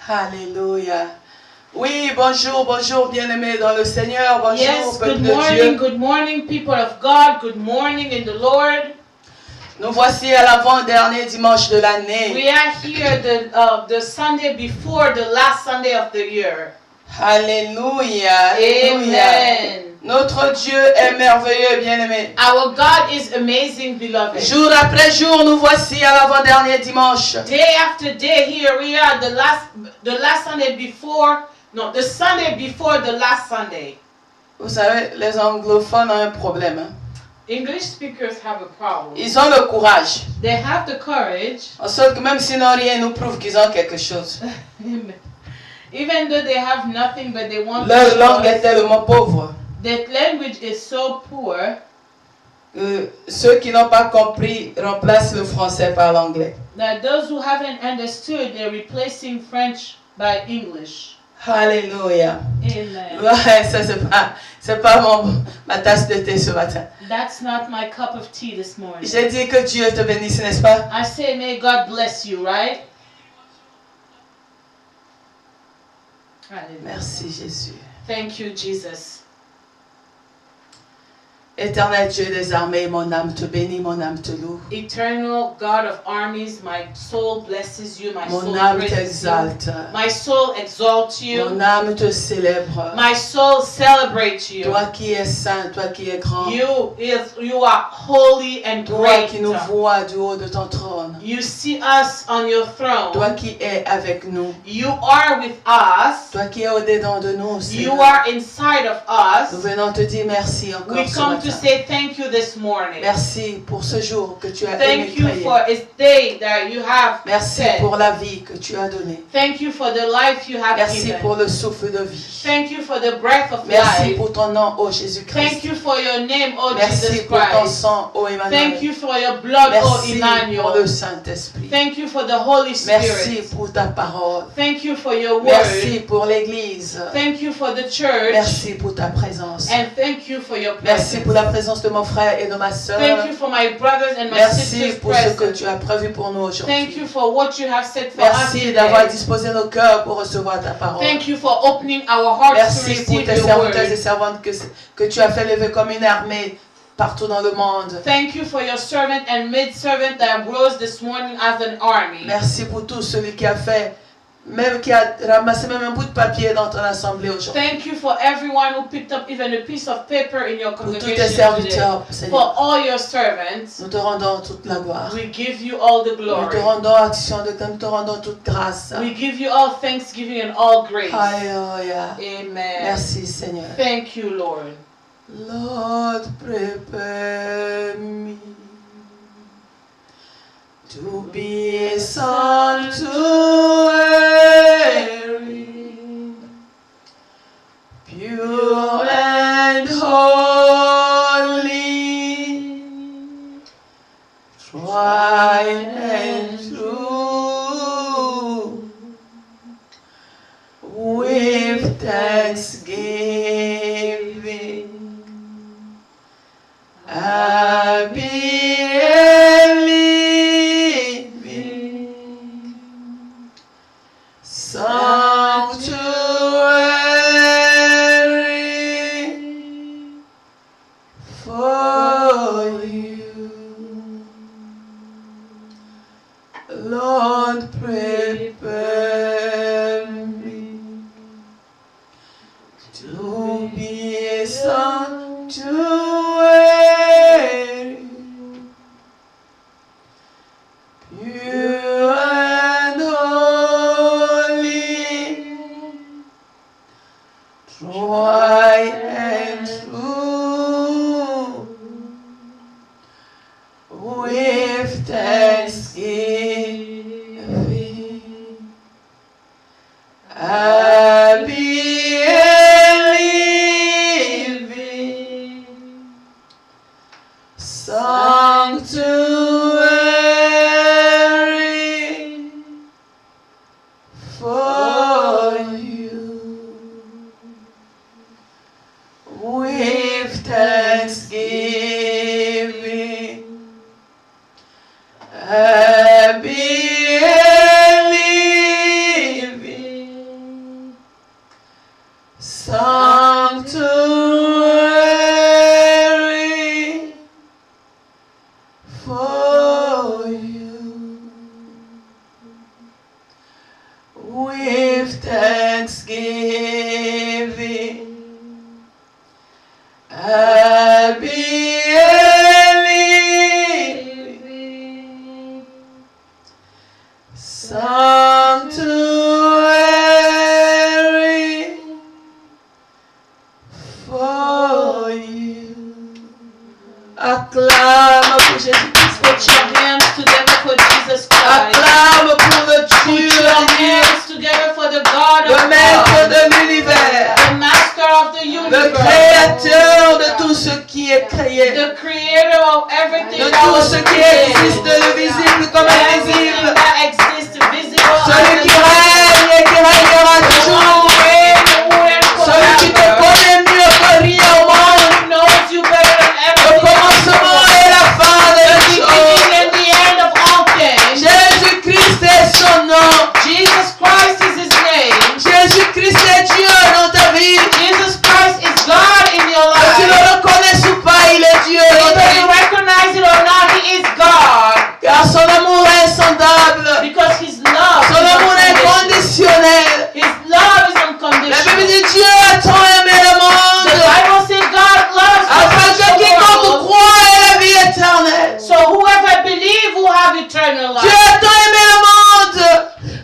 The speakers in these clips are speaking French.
Alléluia. Oui, bonjour, bonjour, bien-aimés dans le Seigneur. Bonjour, Yes, peuple good de Dieu. morning, people of God. Good morning in the Lord. Nous voici à l'avant-dernier dimanche de l'année. We are here the Sunday before the last Sunday of the year. Alléluia. Alléluia. Amen. Notre Dieu est merveilleux, bien-aimé. Our God is amazing, beloved. Jour après jour, nous voici à l'avant-dernier dimanche. Day after day, here we are, the last Sunday before, no, the Sunday before the last Sunday. Vous savez, les anglophones ont un problème. Hein? English speakers have a problem. Ils ont le courage. They have the courage. En sorte que même s'ils n'ont rien, ils nous prouvent qu'ils ont quelque chose. Even though they have nothing, but they want Leur langue est tellement pauvre. That language is so poor. Ceux qui n'ont pas compris remplacent le français par l'anglais. That those who haven't understood, they're replacing French by English. Alléluia. Amen. Ouais, ça c'est pas ma tasse de thé ce matin. That's not my cup of tea this morning. J'ai dit que Dieu te bénisse, n'est-ce pas? I say, may God bless you, right? Merci Jésus. Thank you, Jesus. Éternel Dieu des armées, mon âme te bénit, mon âme te loue. Eternal God of armies, my soul blesses you, my soul Mon âme praises t'exalte. you. My soul exalts you. Mon âme te célèbre. My soul celebrates you. Toi qui es saint, toi qui es grand. You are holy and Toi great. qui nous vois du haut de ton trône. You see us on your throne. Toi qui es avec nous. You are with us. Toi qui es au-dedans de nous. You are inside of us. Nous venons te dire merci encore We ce come matin. to say thank you this morning. Merci pour ce jour que tu as Thank you aimé for créer. this day that you have Merci set. pour la vie que tu as donnée. Thank you for the life you have Merci given. pour le souffle de vie. Thank you for the breath of Merci life. pour ton nom, ô Jésus-Christ. Thank you for your name, oh Merci Jesus pour ton Christ. sang, ô Emmanuel. Thank you for your blood, oh Merci pour Emmanuel. le Saint-Esprit. Thank you for the Holy Merci Spirit. pour ta parole. Thank you for your word. Merci pour l'Église. Thank you for the church. Merci pour ta présence. And thank you for your Merci presence. pour la présence de mon frère et de ma sœur. Thank you for my brothers and my Merci sisters pour ce que present. tu as prévu pour nous aujourd'hui. Thank you for what you have said for us Merci d'avoir today. disposé nos cœurs pour recevoir ta parole. Thank you for opening our hearts to Merci pour receive tes your serviteurs et word. servantes que tu as fait lever comme une armée partout dans le monde. Thank you for your servant and maid-servant that rose this morning as an army. Merci pour tout celui qui a fait, même qui a ramassé même un bout de papier dans ton assemblée aujourd'hui. Thank you for everyone who picked up even a piece of paper in your Pour tous tes congregation today. serviteurs, For Seigneur, all your servants, nous te rendons toute la gloire. we give you all the Nous te glory. rendons action de nous te rendons toute grâce. We give you all thanksgiving and all grace. Alléluia. Amen. Merci Seigneur. Thank you, Lord. Lord, prepare me to be a sanctuary, pure and holy, tried and true, with thanksgiving. I be a living sanctuary for you. Lord, prepare me to with thanksgiving. I'll be a living sanctuary for you. Acclame pour Jésus-Christ. Put your hands together for Jesus Christ. Acclame pour le Put Dieu, your hands together for the God le of maître God, de l'univers, the Master of the le universe, créateur de tout ce qui est créé, the Creator of everything de that tout was ce qui created, existe, le visible comme everything l'invisible, that exists, visible celui and qui règne et qui régnera the one toujours, who reigns, who reigns celui qui te forever, connaît mieux que rien au monde, who knows you better than le everything commencement et la fin the des beginning choses. and the end of all things. Jésus-Christ est son nom. Jesus Christ is His name. Jésus-Christ est Dieu dans ta vie. Jesus Christ is God in your Que tu le life. reconnaisses ou pas, il est Dieu dans ta Whether you vie. recognize it or not, He is God. Car son amour est insondable. Because His love Son amour est is unconditional. inconditionnel. His love is La Bible unconditional. dit Dieu a tant aimé le The monde Bible says God loves afin que the quiconque world. croit ait la vie éternelle. So whoever believes will have eternal Dieu life. a tant aimé le monde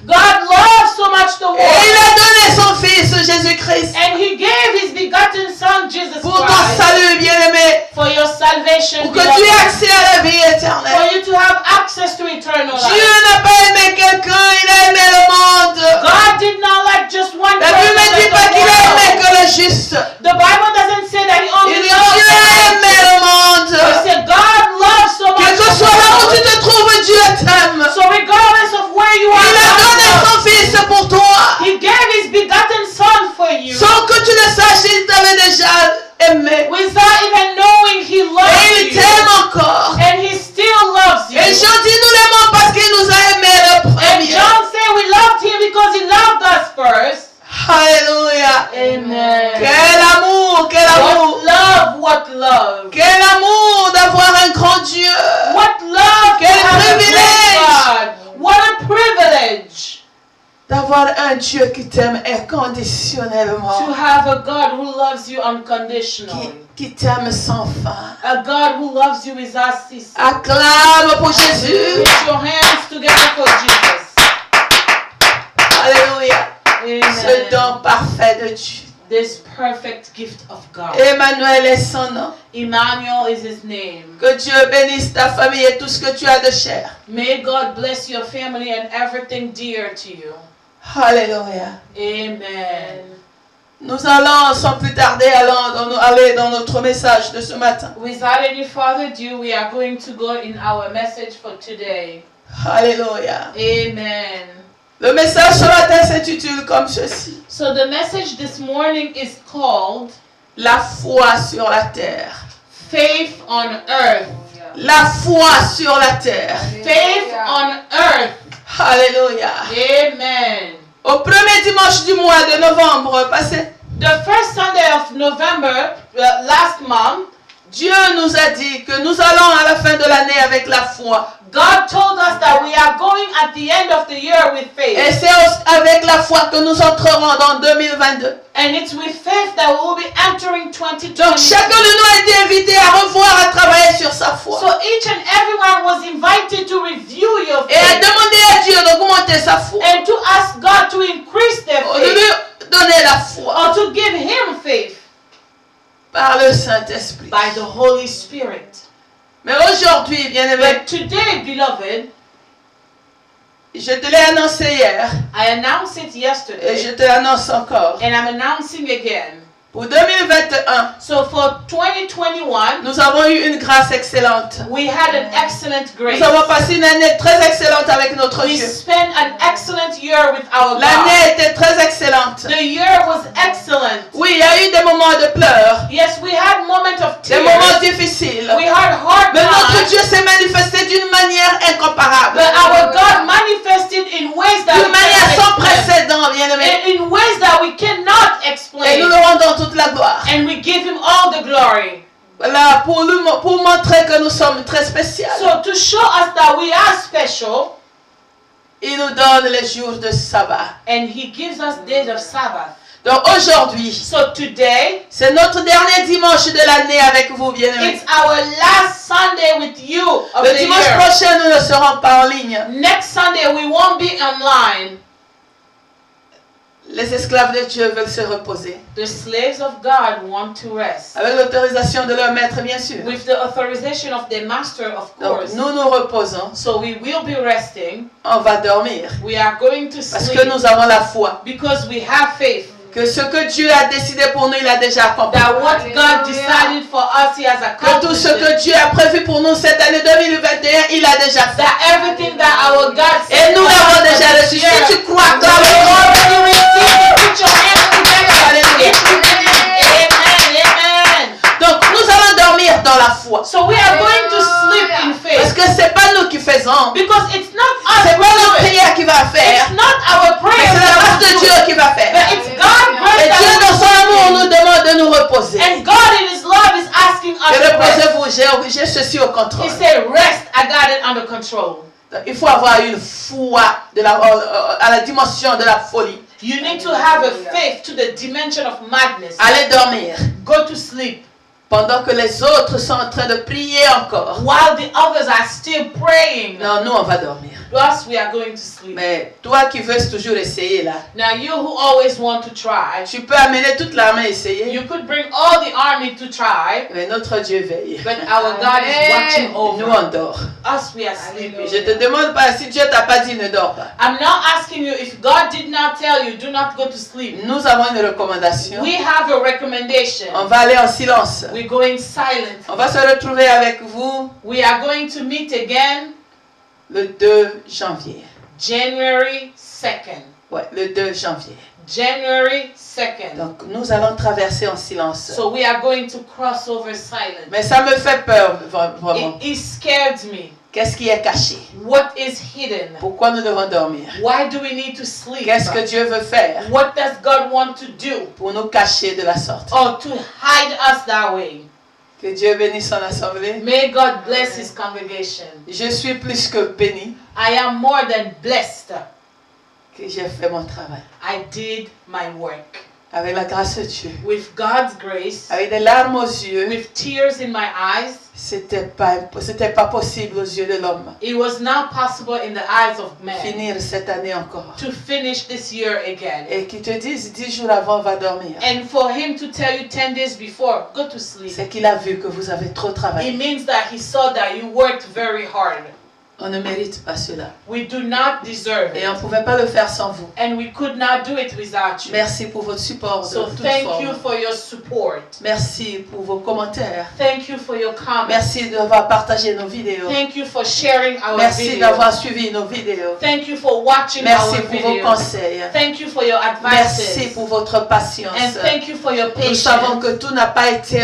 God loves so much the et il a world. donné son Fils Jésus-Christ And He gave His begotten Son, Jesus pour ton Christ, salut bien-aimé, for your salvation, pour que tu aies beloved. accès à la vie For éternelle. you to have access to eternal Dieu life. n'a pas aimé quelqu'un, il a aimé le monde. God did not like just one La person, Bible ne dit but pas the qu'il a aimé world. que le juste. The Bible doesn't say that He Il only dit loves Dieu a aimé the le monde. It said God loves so much Quel que the soit là où tu world. te trouves, Dieu t'aime. So regardless of where you are, Il a God donné loves. son Fils pour toi. He gave His begotten Son for you. Sans que tu le saches, il t'avait déjà aimé. Without even knowing He Et loves il you. t'aime encore. And He still loves you. Et Jean dit nous l'aimons parce qu'il nous a aimés le And premier. John said we loved Him because He loved us first. Alléluia. Amen. Quel amour, quel amour. What love, what love. Quel amour d'avoir un grand Dieu. What love to Quel have a great privilège. God. What a privilege D'avoir un Dieu qui t'aime to inconditionnellement. have a God who loves you unconditionally. Qui t'aime sans fin. A God who loves you without ceasing. Acclame pour Jésus. Put your hands together for Jesus. Alléluia. Ce Amen. don parfait de Dieu. This perfect gift of God. Emmanuel est son nom. Emmanuel is His name. Que Dieu bénisse ta famille et tout ce que tu as de cher. May God bless your family and everything dear to you. Alléluia. Amen. Nous allons sans plus tarder aller dans notre message de ce matin. Without any further ado, we are going to go in our message for today. Alléluia. Amen. Le message ce matin s'intitule comme ceci. So the message this morning is called La foi sur la terre. Faith on Earth. La foi sur la terre. Faith on Earth. Alléluia. Amen. Au premier dimanche du mois de novembre passé, The first Sunday of November, last month, Dieu nous a dit que nous allons à la fin de l'année avec la foi. God told us that we are going at the end of the year with faith. Et c'est avec la foi que nous entrerons dans 2022. And it's with faith that we will be entering 2022. Donc chacun de nous a été invité à revoir, à travailler sur sa foi. So each and everyone was invited to review your Et à faith demander à Dieu d'augmenter sa foi. and to ask God to increase their De faith lui donner la foi or to give Him faith par le Saint-Esprit. by the Holy Spirit. Mais aujourd'hui, bien-aimé, But today, beloved, je te l'ai annoncé hier I announced it et yesterday je te l'annonce encore. and I'm announcing again. Pour 2021, So for 2021, nous avons eu une grâce excellente. we had an excellent grace. Nous avons passé une année très excellente avec notre We Dieu. spent an excellent year with our God. L'année était très excellente. The year was excellent. Oui, il y a eu des moments de pleurs, Yes, we had moments of des moments tears. difficiles. We had hard Mais notre times. Dieu s'est manifesté d'une manière incomparable. But our God manifested in ways that D'une we manière sans cannot explain. précédent, bien-aimé. In ways that we cannot Et nous explain. le rendons toute la gloire. And we give Him all the glory. Voilà, pour montrer que nous sommes très spéciaux. So to show us that we are special, Il nous donne les jours de sabbat. And He gives us days of Sabbath. Donc aujourd'hui, So today, c'est notre dernier dimanche de l'année avec vous, bien-aimés. it's our last Sunday with you of Le the dimanche year. prochain, nous ne serons pas en ligne. Next Sunday, we won't be online. Les esclaves de Dieu veulent se reposer. The slaves of God want to rest. Avec l'autorisation de leur maître, bien sûr. With the authorization of the master, of Donc course. nous nous reposons. So we will be resting. On va dormir. We are going to Parce sleep que nous avons la foi. because we have faith Que ce que Dieu a décidé pour nous, il a déjà accompli. that what God decided for us, He has Que tout accomplished ce it. que Dieu a prévu pour nous cette année 2021, il a déjà fait. That everything that our God Et said nous for l'avons us déjà this reçu. year, Si tu crois, we acclame. already received it. Put your hands together. Alléluia. If you believe. Amen. Amen. Donc nous allons dormir dans la foi. So we are going to sleep in Parce faith que c'est pas nous qui faisons. because it's not us C'est who pas notre do it. prière qui va faire. It's not our Mais prayer c'est la grâce that de will Dieu do it. qui va faire. But it's God's grace Et Dieu that dans will son amour do nous it. demande de nous reposer. And God in His love is asking us Et to rest. reposez-vous, j'ai ceci au contrôle. He said, rest, I got it under control. Il faut avoir une foi à la dimension de la folie. You need to have a faith to the dimension of madness. Allez dormir. Go to sleep. Pendant que les autres sont en train de prier encore. While the others are still praying. Non, nous on va dormir. Us, we are going to sleep. Mais toi qui veux toujours essayer là, Now you who always want to try, tu peux amener toute l'armée essayer. you could bring all the army to try, Mais notre Dieu veille. but our God is watching Nous over. on dort. Us, we are sleeping. Je te demande pas si Dieu t'a pas dit ne dors pas. I'm not asking you if God did not tell you, do not go to sleep. Nous avons une recommandation. We have a recommendation. On va aller en silence. We're going silent. On va se retrouver avec vous We are going to meet again le 2 janvier. January 2nd. Ouais, le 2 janvier. January 2nd. Donc nous allons traverser en silence. So we are going to cross over silent. Mais ça me fait peur vraiment. It scared me. Qu'est-ce qui est caché? What is hidden? Pourquoi nous devons dormir? Why do we need to sleep? Qu'est-ce que Dieu veut faire What does God want to do? pour nous cacher de la sorte? Or to hide us that way? Que Dieu bénisse son assemblée. May God bless His congregation. Je suis plus que béni I am more than blessed. que j'ai fait mon travail. I did my work. Avec la grâce de Dieu. With God's grace, Avec des larmes aux yeux. with tears in my eyes, C'était pas possible aux yeux de l'homme. it was not possible in the eyes of man Finir cette année encore. to finish this year again. Et qui te disent 10 jours avant, va dormir. And for him to tell you 10 days before, go to sleep. C'est qu'il a vu que vous avez trop It travaillé. means that he saw that you worked very hard. On ne mérite pas cela. We do not deserve Et it. on ne pouvait pas le faire sans vous. And we could not do it without you. Merci pour votre support de So toute thank you forme. for your support. Merci pour vos commentaires. Thank you for your comments. Merci d'avoir partagé nos vidéos. Thank you for sharing our Merci videos. d'avoir suivi nos vidéos. Thank you for watching Merci our pour vos videos. conseils. Thank you for your Merci advices. pour votre patience. And thank you for your Nous savons patience. que tout n'a pas été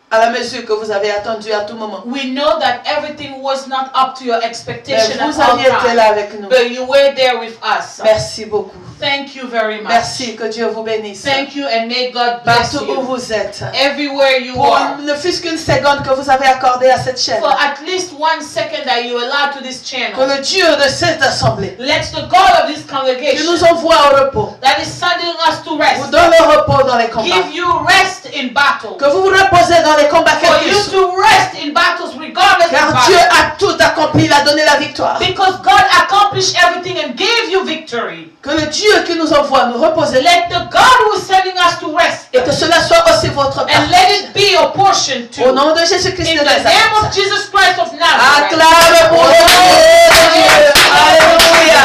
à la mesure que vous avez attendu à tout moment. We know that everything was not up to your Mais expectation vous at all aviez été times, là avec nous. but you were there with us. Merci beaucoup. Thank you very much. Merci, que Dieu vous bénisse. Thank you and may God bless Partout où you. vous êtes. Everywhere you Pour are. ne fût-ce qu'une seconde que vous avez accordée à cette chaîne. For at least 1 second that you allow to this Que channel. le Dieu de cette assemblée Let the God of this qui congregation nous envoie au repos that is sending us to vous rest, donne le repos dans les combats. give you rest in battle. Que vous vous reposez dans les combats For quels you qu'ils sont. to rest in battles regardless Car of Dieu battle. a tout accompli, il a donné la victoire. Because God accomplished everything and gave you victory. Que le Dieu qui nous envoie nous reposer Let the God who is sending us to rest et que cela soit aussi votre and part. let it be your portion Au too. nom de Jésus-Christ In de the name Nazareth. of Jesus Christ of Nazareth. Acclame pour le Dieu. Alléluia.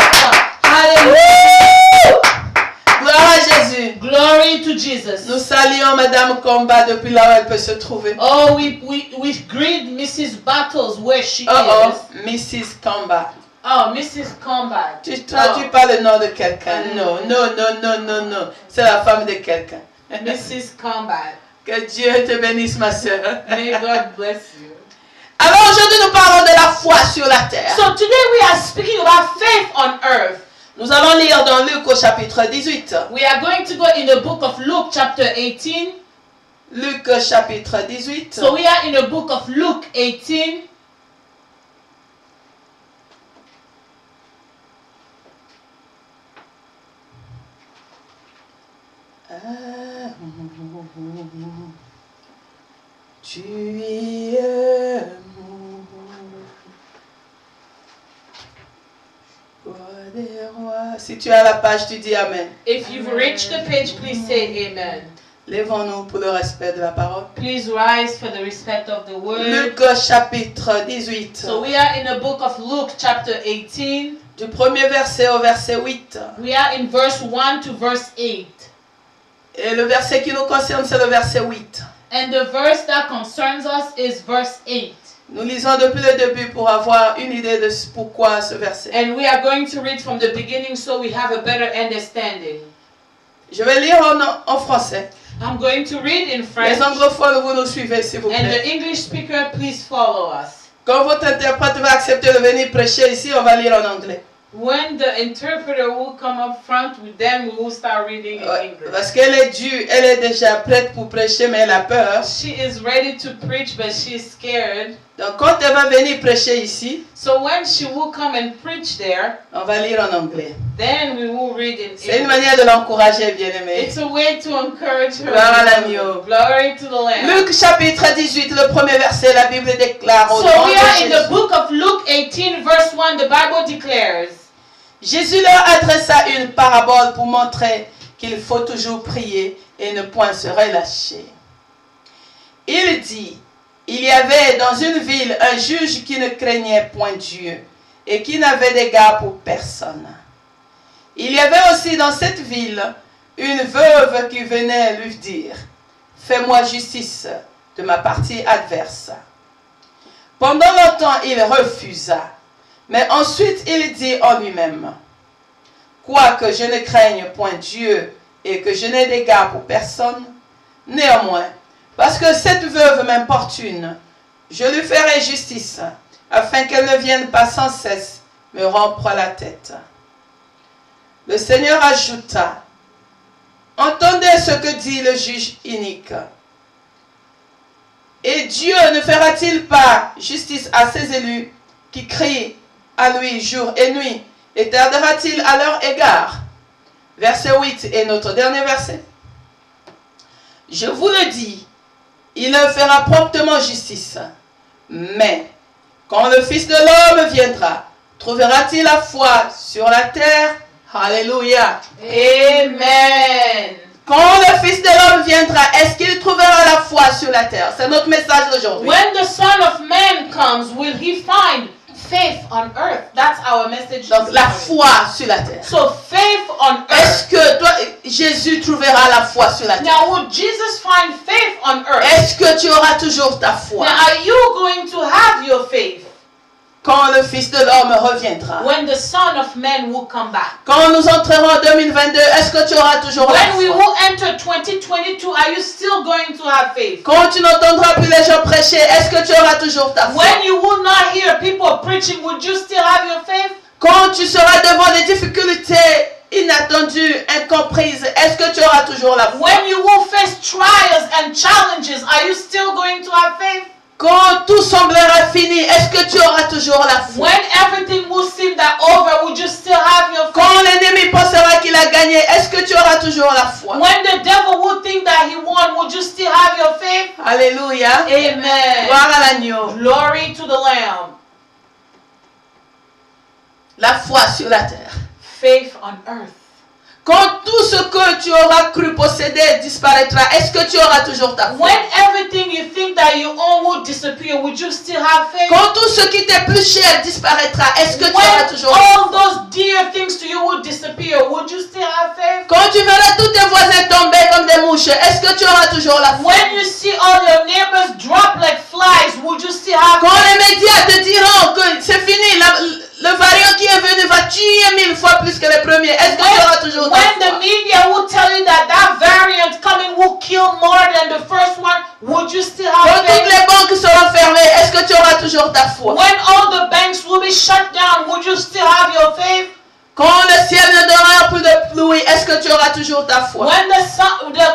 Alléluia. Gloire à Jésus. Glory to Jesus. Nous saluons Madame Combat depuis là où elle peut se trouver. Oh, we greet Mrs. Battles where she Oh, is. Mrs. Combat. Oh, Mrs. Combat. Tu traduis pas le nom de quelqu'un. Non, non, non, non, non, non. C'est la femme de quelqu'un. Mrs. Combat. Que Dieu te bénisse, ma soeur. May God bless you. Alors aujourd'hui, nous parlons de la foi sur la terre. So today we are speaking about faith on earth. Nous allons lire dans Luc au chapitre 18. We are going to go in the book of Luke chapter 18. Luc chapitre 18. So we are in the book of Luke 18. Tu es amour, roi des rois. Si tu as la page, tu dis Amen. If you've reached the page, please say amen. Lèvons-nous pour le respect de la parole. Please rise for the respect of the word. Luc chapitre 18. So we are in the book of Luke chapter 18. Du premier verset au verset 8. We are in verse 1 to verse 8. Et le verset qui nous concerne, c'est le verset 8. And the verse that concerns us is verse 8. Nous lisons depuis le début pour avoir une idée de pourquoi ce verset. And we are going to read from the beginning so we have a better understanding. Je vais lire en français. I'm going to read in French. Les anglophones, vous nous suivez, s'il vous And plaît. the English speaker, please follow us. Quand votre interprète va accepter de venir prêcher ici, on va lire en anglais. When the interpreter will come up front with them, we will start reading in English. Parce qu'elle est due, elle est déjà prête pour prêcher, mais elle a peur. She is ready to preach, but she's scared. Donc quand elle va venir prêcher ici, So when she will come and preach there, on va lire en anglais. then we will read in C'est une English. manière de l'encourager, bien-aimé. It's a way to encourage her. Gloire à l'agneau. Glory to the Lamb. Luc chapitre 18, le premier verset, la Bible déclare au So nom we de are in the Jésus. book of Luke 18, verse 1. The Bible declares, Jésus leur adressa une parabole pour montrer qu'il faut toujours prier et ne point se relâcher. Il dit, il y avait dans une ville un juge qui ne craignait point Dieu et qui n'avait d'égard pour personne. Il y avait aussi dans cette ville une veuve qui venait lui dire, fais-moi justice de ma partie adverse. Pendant longtemps, il refusa. Mais ensuite, il dit en lui-même, quoique je ne craigne point Dieu et que je n'ai d'égard pour personne, néanmoins, parce que cette veuve m'importune, je lui ferai justice, afin qu'elle ne vienne pas sans cesse me rompre la tête. Le Seigneur ajouta, entendez ce que dit le juge inique. Et Dieu ne fera-t-il pas justice à ses élus qui crient à lui jour et nuit, et tardera-t-il à leur égard? Verset 8 est notre dernier verset. Je vous le dis, il leur fera promptement justice. Mais, quand le Fils de l'homme viendra, trouvera-t-il la foi sur la terre? Alléluia. Amen. Quand le Fils de l'homme viendra, est-ce qu'il trouvera la foi sur la terre? C'est notre message d'aujourd'hui. When the Son of Man comes, will he find faith on earth? That's our message. Donc this la morning. foi sur la terre. So faith on Est-ce earth. que toi, Jésus trouvera la foi sur la terre? Now, would Jesus find faith on earth? Est-ce que tu auras toujours ta foi Now, are you going to have your faith quand le Fils de l'homme reviendra? when the Son of Man will come back? Quand nous entrerons en 2022, est-ce que tu auras toujours la When we foi? will enter 2022, are you still going to have faith? Quand tu n'entendras plus les gens prêcher, est-ce que tu auras toujours ta foi? When you will not hear people preaching, would you still have your faith? Quand tu seras devant des difficultés inattendues, incomprises, est-ce que tu auras toujours la foi? When you will face trials and challenges, are you still going to have faith? Quand tout semblera fini, est-ce que tu auras toujours la foi? When everything will seem that over, would you still have your faith? Quand l'ennemi pensera qu'il a gagné, est-ce que tu auras toujours la foi? When the devil would think that he won, would you still have your faith? Alléluia. Amen. Gloire à l'agneau. Glory to the Lamb. La foi sur la terre. Faith on earth. Quand tout ce que tu auras cru posséder disparaîtra, est-ce que tu auras toujours ta foi? When everything you think that you own would disappear, would you still have faith? Quand tout ce qui t'est plus cher disparaîtra, est-ce que tu auras When toujours la all foi? those dear things to you would disappear, would you still have faith? Quand tu verras tous tes voisins tomber comme des mouches, est-ce que tu auras toujours la foi? When you see all your neighbors drop like flies, would you still have Quand faith? les médias te diront que c'est fini, le variant qui est venu va tuer 1000 fois plus que le premier, est-ce que tu auras toujours ta When the foi? media will tell you that that variant coming will kill more than the first one, would you still Quand have toutes faith? les banques seront fermées, est-ce que tu auras toujours ta foi? When all the banks will be shut down, would you still have your faith? Quand le ciel ne donnera plus de pluie, est-ce que tu auras toujours ta foi? When the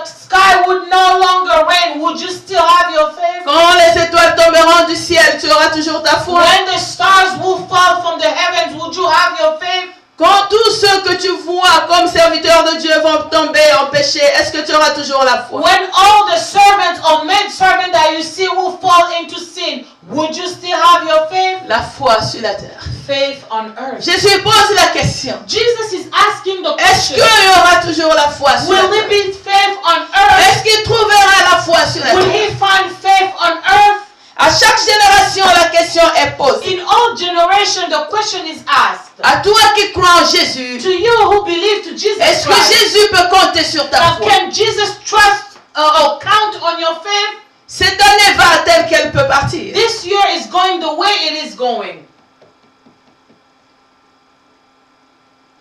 sky would no longer rain, would you still have your faith? Quand les étoiles tomberont du ciel, tu auras toujours ta foi? When the stars will fall from the heavens, would you have your faith? Quand tous ceux que tu vois comme serviteurs de Dieu vont tomber en péché, est-ce que tu auras toujours la foi? When all the servants or maidservants that you see will fall into sin, would you still have your faith? La foi sur la terre. Faith on earth. Jésus pose la question. Jesus is asking the Est-ce qu'il question. y aura toujours la foi sur la Will there terre? be faith on earth? Est-ce qu'il trouvera la foi sur la Will terre? he find faith on earth? À chaque génération, la question est posée. In all generations, the question is asked. À toi qui crois en Jésus, To you who believe to Jesus est-ce que Christ, Jésus peut compter sur ta now foi? can Jesus trust or count on your faith? Cette année va telle qu'elle peut partir. This year is going the way it is going.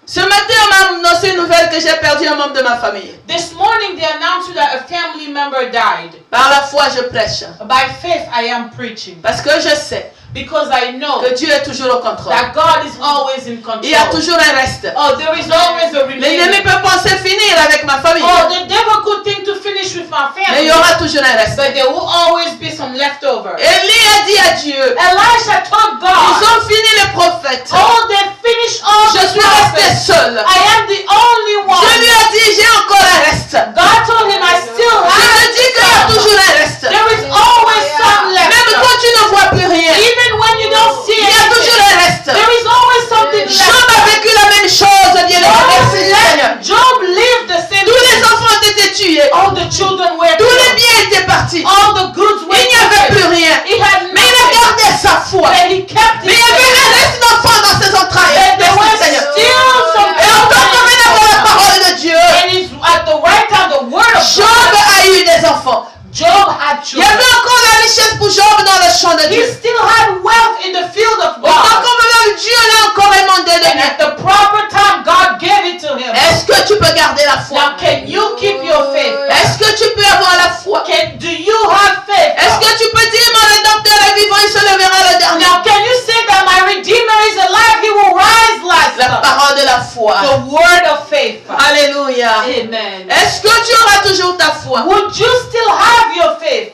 Ce matin, on m'a annoncé une nouvelle que j'ai perdu un membre de ma famille. This morning they announced that a family member died. Par la foi, je prêche. By faith I am preaching. Parce que je sais Because I know que Dieu est toujours au contrôle. that God is always in Il y a control. toujours un reste. Oh, there is always a L'ennemi remainder. peut penser finir avec ma famille. Oh, the devil could think to finish with my Mais il y family. aura toujours un reste. But there will always be some leftover. Élie a dit à Dieu, Elisha told ils God, ont fini les prophètes. oh, they finished all Je the suis resté prophets. seul. I am the only one. Je lui ai dit, j'ai encore un reste. God told him, I still Je have te dis qu'il y a some. toujours un reste. There is always some left. Même quand tu ne vois plus rien, Even when you don't see il y a toujours anything, un reste. there is always something Job left. a vécu la même chose, bien aimé. Merci Seigneur. Job lived the same Tous les thing. enfants ont été tués. All the children were Tous les killed. biens étaient partis. All the goods were Il n'y avait plus taken. rien. He had Mais il a nothing. gardé sa foi. But he kept Mais his il y avait faith. un reste d'enfants dans ses entrailles. And there was Merci Seigneur. still some Et encore comme il avait la parole de Dieu, And it's at the right time, the word of Job God. a eu des enfants. Job had Il y avait children. encore la richesse pour Job dans le champ de He Dieu. still had wealth in the field of Autant God. comme même Dieu l'a encore demandé de And lui. at the proper time, God gave it to him. Est-ce que tu peux garder la foi? Now, can you keep your faith? Est-ce que tu peux avoir la foi? Do you have faith? Est-ce que tu peux dire mon rédempteur est vivant, il se lèvera le dernier? Now, can you say that my Redeemer is alive? He will rise La last. parole de la foi. The word of faith. Alléluia. Amen. Est-ce que tu auras toujours ta foi? Would you still have your faith?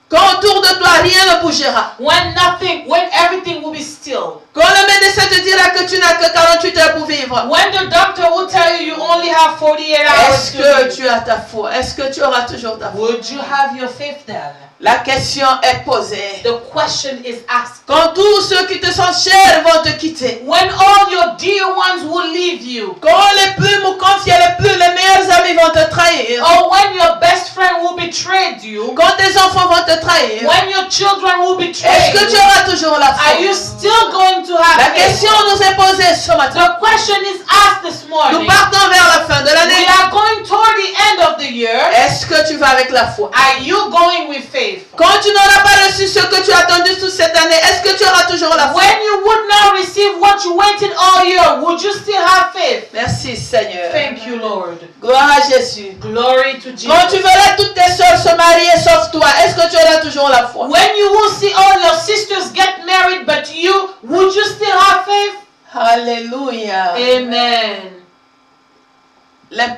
Quand autour de toi rien ne bougera. When everything will be still. Quand le médecin te dira que tu n'as que 48 heures pour vivre. When the doctor will tell you you only have 48 hours Est-ce to que live. tu as ta foi? Est-ce que tu auras toujours ta foi? Would you have your faith then? La question est posée. The question is asked. Quand tous ceux qui te sont chers vont te quitter. When all your dear ones will leave you. Quand les plus confiés, les meilleurs amis vont te trahir. Or when your best friend will betray you. Quand tes enfants vont te trahir. When your children will betray Est-ce que tu you. auras toujours la Are you foi? still going to have La faith? question nous est posée ce matin. The question is asked this Nous morning. partons vers la fin de We l'année. are going toward the end of the year. Est-ce que tu vas avec la foi? Are you going with faith? Quand tu n'auras pas reçu ce que tu as attendu toute cette année, est-ce que tu auras toujours la foi? When you would not receive what you waited all year, would you still have faith? Merci Seigneur. Thank you, Lord. Gloire à Jésus. Glory to Quand tu Jesus. verras toutes tes soeurs se marier sauf toi, est-ce que tu auras toujours la foi? When you will see all your sisters get married but you, would you still have faith? Alléluia. Amen. La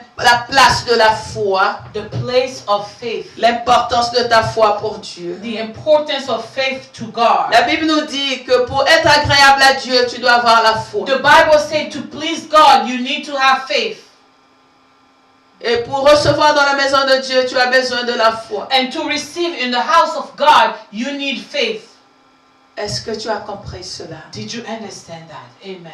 place de la foi, The place of faith. l'importance de ta foi pour Dieu. The importance of faith to God. La Bible nous dit que pour être agréable à Dieu, tu dois avoir la foi. The Bible says to please God, you need to have faith. Et pour recevoir dans la maison de Dieu, tu as besoin de la foi. And to receive in the house of God, you need faith. Est-ce que tu as compris cela? Did you understand that? Amen.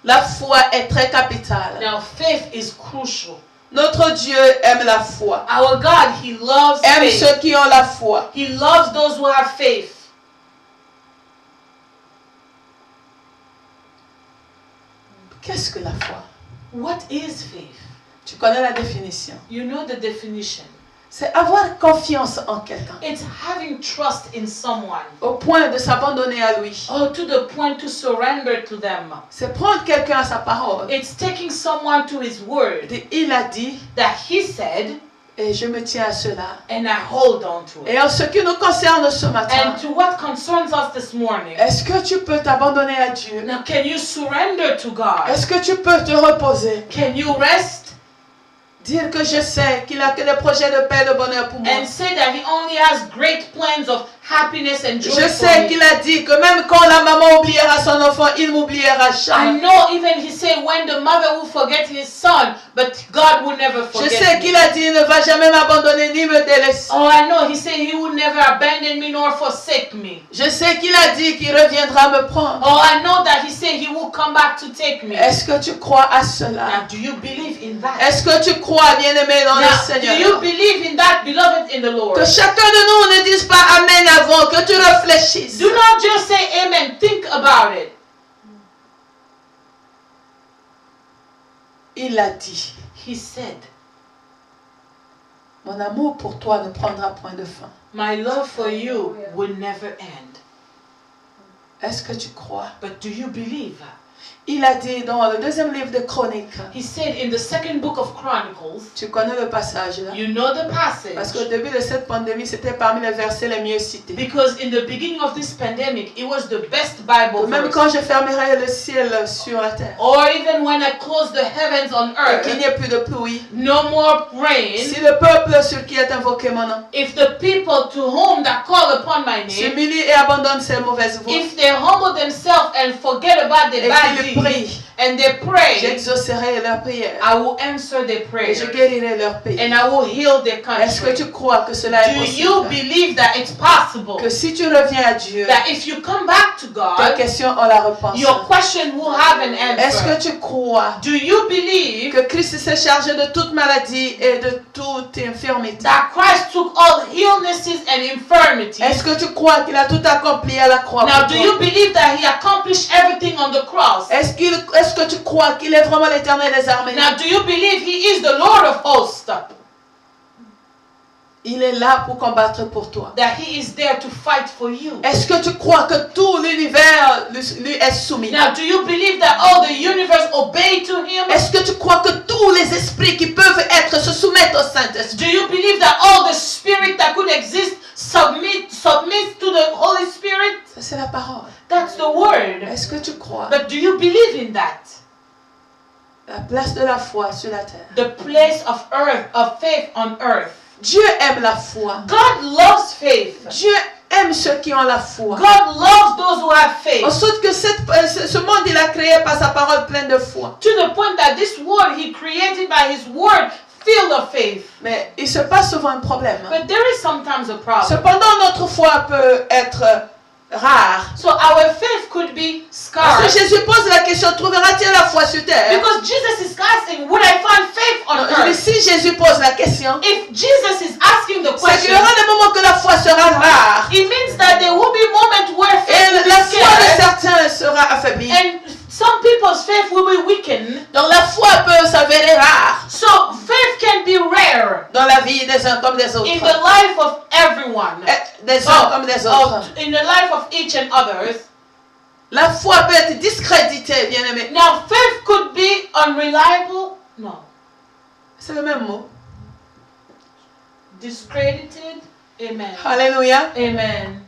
La foi est très capitale. Now, faith is crucial. Notre Dieu aime la foi. Our God, He loves Aime faith. ceux qui ont la foi. He loves those who have faith. Qu'est-ce que la foi? What is faith? Tu connais la définition. You know the definition. C'est avoir confiance en quelqu'un. It's having trust in someone. Au point de s'abandonner à lui. Oh, to the point to surrender to them. C'est prendre quelqu'un à sa parole. It's taking someone to His word Il a dit, that He said, et je me tiens à cela. and I hold on to it. Et en ce qui nous concerne ce matin, And to what concerns us this morning, est-ce que tu peux t'abandonner à Dieu? now can you surrender to God? Est-ce que tu peux te reposer? Can you rest? Dire que je sais qu'il a que des projets de paix et de bonheur pour moi. And say that he only has great plans of happiness and joy Je for sais me. qu'il a dit que même quand la maman oubliera son enfant, il m'oubliera I jamais. know even he said when the mother will forget his son, but God will never Je forget sais me. qu'il a dit il ne va jamais m'abandonner ni me délaisser. Oh, I know. He said he would never abandon me nor forsake me. Je sais qu'il a dit qu'il reviendra me prendre. Oh, I know that he said he will come back to take me. Est-ce que tu crois à cela? Now, do you believe in that? Est-ce que tu crois, bien-aimé, dans le Now, do you Seigneur? believe in that, beloved in the Lord? Que chacun de nous ne dise pas Amen avant, que tu réfléchisses. Do not just say amen. Think about it. Il a dit, He said, mon amour pour toi ne prendra point de fin. my love for you will never end. Est-ce que tu crois? But do you believe? Il a dit dans le deuxième livre de Chroniques, He said in the second book of Chronicles, tu connais le passage là? you know the Parce qu'au passage. début de cette pandémie, c'était parmi les versets les mieux cités. Because in the beginning of this pandemic, it was the best Bible Même verse. quand je fermerai le ciel sur la terre, Or even when I close the heavens on et qu'il earth, n'y ait plus de pluie, no more rain. si le peuple sur qui est invoqué mon nom If the people to whom that call upon my name, s'humilie et abandonne ses mauvaises voies, if they humble themselves and forget about their et bad qu'ils deeds, prient, and they pray, j'exaucerai leurs prières I will answer their et prayers, je guérirai leur pays. and I will heal their Est-ce que country. tu crois que cela est Do you possible? believe that it's possible? Que si tu reviens à Dieu, That if you come back to tes God, questions ont la réponse. your question will have an Est-ce que answer. tu crois Do you believe que Christ s'est chargé de toute maladie et de toute infirmité? that Christ took all illnesses and infirmities? Est-ce que tu crois qu'il a tout accompli à la croix? Now, pour do toi? you believe that he accomplished everything on the cross? Est-ce que tu crois qu'il est vraiment l'Éternel des armées? Now, do you believe he is the Lord of hosts? Il est là pour combattre pour toi. That he is there to fight for you? Est-ce que tu crois que tout l'univers lui est soumis? Now, do you believe that all the universe obey to him? Est-ce que tu crois que tous les esprits qui peuvent être se soumettent au Saint-Esprit? Do you believe that all the spirit that could exist submit to the Holy Spirit? Ça, c'est la parole. That's the word. Est-ce que tu crois? But do you believe in that? La place de la foi sur la terre. The place of earth, of faith on earth. Dieu aime la foi. God loves faith. Dieu aime ceux qui ont la foi. God loves those who have faith. En sorte que ce monde, il a créé par sa parole pleine de foi. To the point that this world he created by his word filled of faith. Mais il se passe souvent un problème. But there is sometimes a problem. Cependant, notre foi peut être rare. So our faith could be Parce que scarce. Jésus pose la question, trouveras-tu la foi sur terre? Because Jesus is asking, would I find faith on Mais earth? si Jésus pose la question, If Jesus is asking the c'est qu'il question, y aura des moments que la foi sera rare. it means that there will be moments where faith Et will la be foi de scarce, certains sera affaiblie. and some people's faith will be weakened. Donc la foi peut s'avérer rare So faith can be rare dans la vie des uns comme des autres. in the life of everyone. Des uns comme des autres. In the life of each and others. La foi peut être discréditée, bien aimé. Now, faith could be unreliable. No. C'est le même mot. Discredited. Amen. Alléluia. Amen.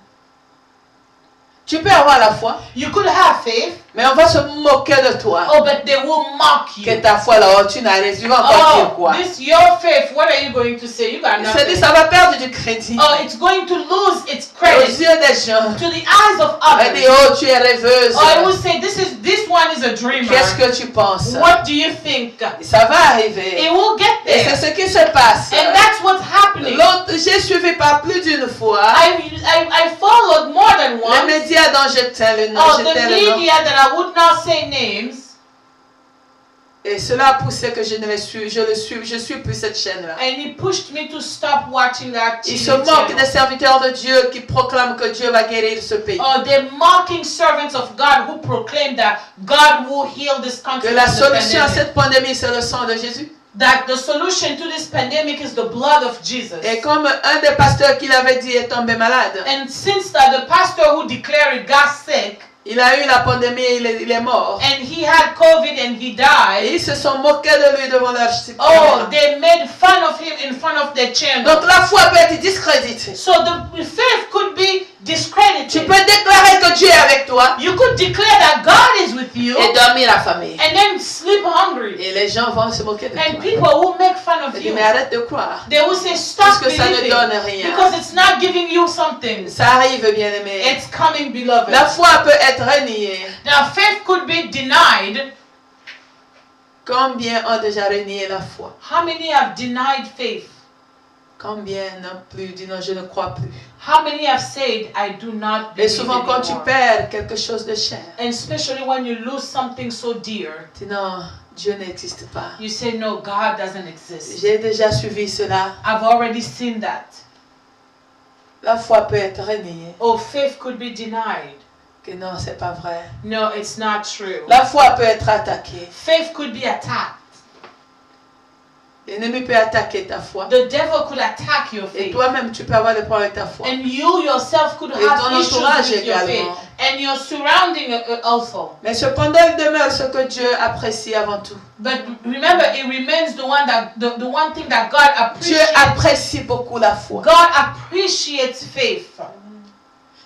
Tu peux avoir la foi, You could have faith. mais on va se moquer de toi. Oh, but they will mock Que you. ta foi là, oh, tu n'as rien. Tu vas encore dire Oh, quoi? this your faith. What are you going to say? You got Il s'est dit, nothing. ça va perdre du crédit. Oh, it's going to lose its Aux credit yeux des gens. to the eyes of Elle dit, others. oh, tu es rêveuse. Oh, I will say this one is a dreamer. Qu'est-ce que tu penses? What do you think? Ça va arriver. It will get Et there. c'est ce qui se passe. And that's what's happening. L'autre, j'ai suivi par plus d'une fois I followed more than les one. médias dont j'étais le nom. Oh, the j'étais le nom. media that I would not say names. Et cela a poussé que je suis plus cette chaîne-là. And it pushed me to stop watching that Ils TV se moquent des channel. serviteurs de Dieu qui proclament que Dieu va guérir ce pays. Oh, they're mocking servants of God who proclaim that God will heal this country. Que la from the solution à pandemic. cette pandémie, c'est le sang de Jésus. That the solution to this pandemic is the blood of Jesus. Et comme un des pasteurs qui l'avait dit est tombé malade, And since that the pastor who declared it got sick, il a eu la pandémie et il est mort. and he had COVID and he Et died. ils se sont moqués de lui devant leur Oh, caméra. they made fun of him in front of their channel. Donc la foi peut être discréditée. So the faith could be discredit Tu it. peux déclarer que Dieu est avec toi You could declare that God is with you et dormir affamé. and then sleep hungry. Et les gens vont se moquer de And toi. people will make fun of Ils disent, you. mais arrête de croire. They will say, stop Parce que ça ne believing donne rien. because it's not giving you something. Ça arrive, bien-aimé. It's coming, beloved. La foi peut être reniée. Now, faith could be denied. Combien ont déjà renié la foi? How many have denied faith? Combien n'ont plus dit non, je ne crois plus? How many have said, I do not Et believe souvent quand tu anymore? perds quelque chose de cher, And especially when you lose something so dear, tu dis non, Dieu n'existe pas. you say, no, God doesn't exist. J'ai déjà suivi cela. I've already seen that. La foi peut être reniée. Oh, faith could be denied. Que non, c'est pas vrai. No, it's not true. La foi peut être attaquée. Faith could be attacked. L'ennemi peut attaquer ta foi. The devil could attack your Et faith. toi-même, tu peux avoir des problèmes avec ta foi. And you yourself could Et have ton issues entourage with your faith. également. And your surrounding also. Mais cependant, il demeure ce que Dieu apprécie avant tout. But remember, it remains the one that the one thing that God Dieu appreciates. apprécie beaucoup la foi. God appreciates faith.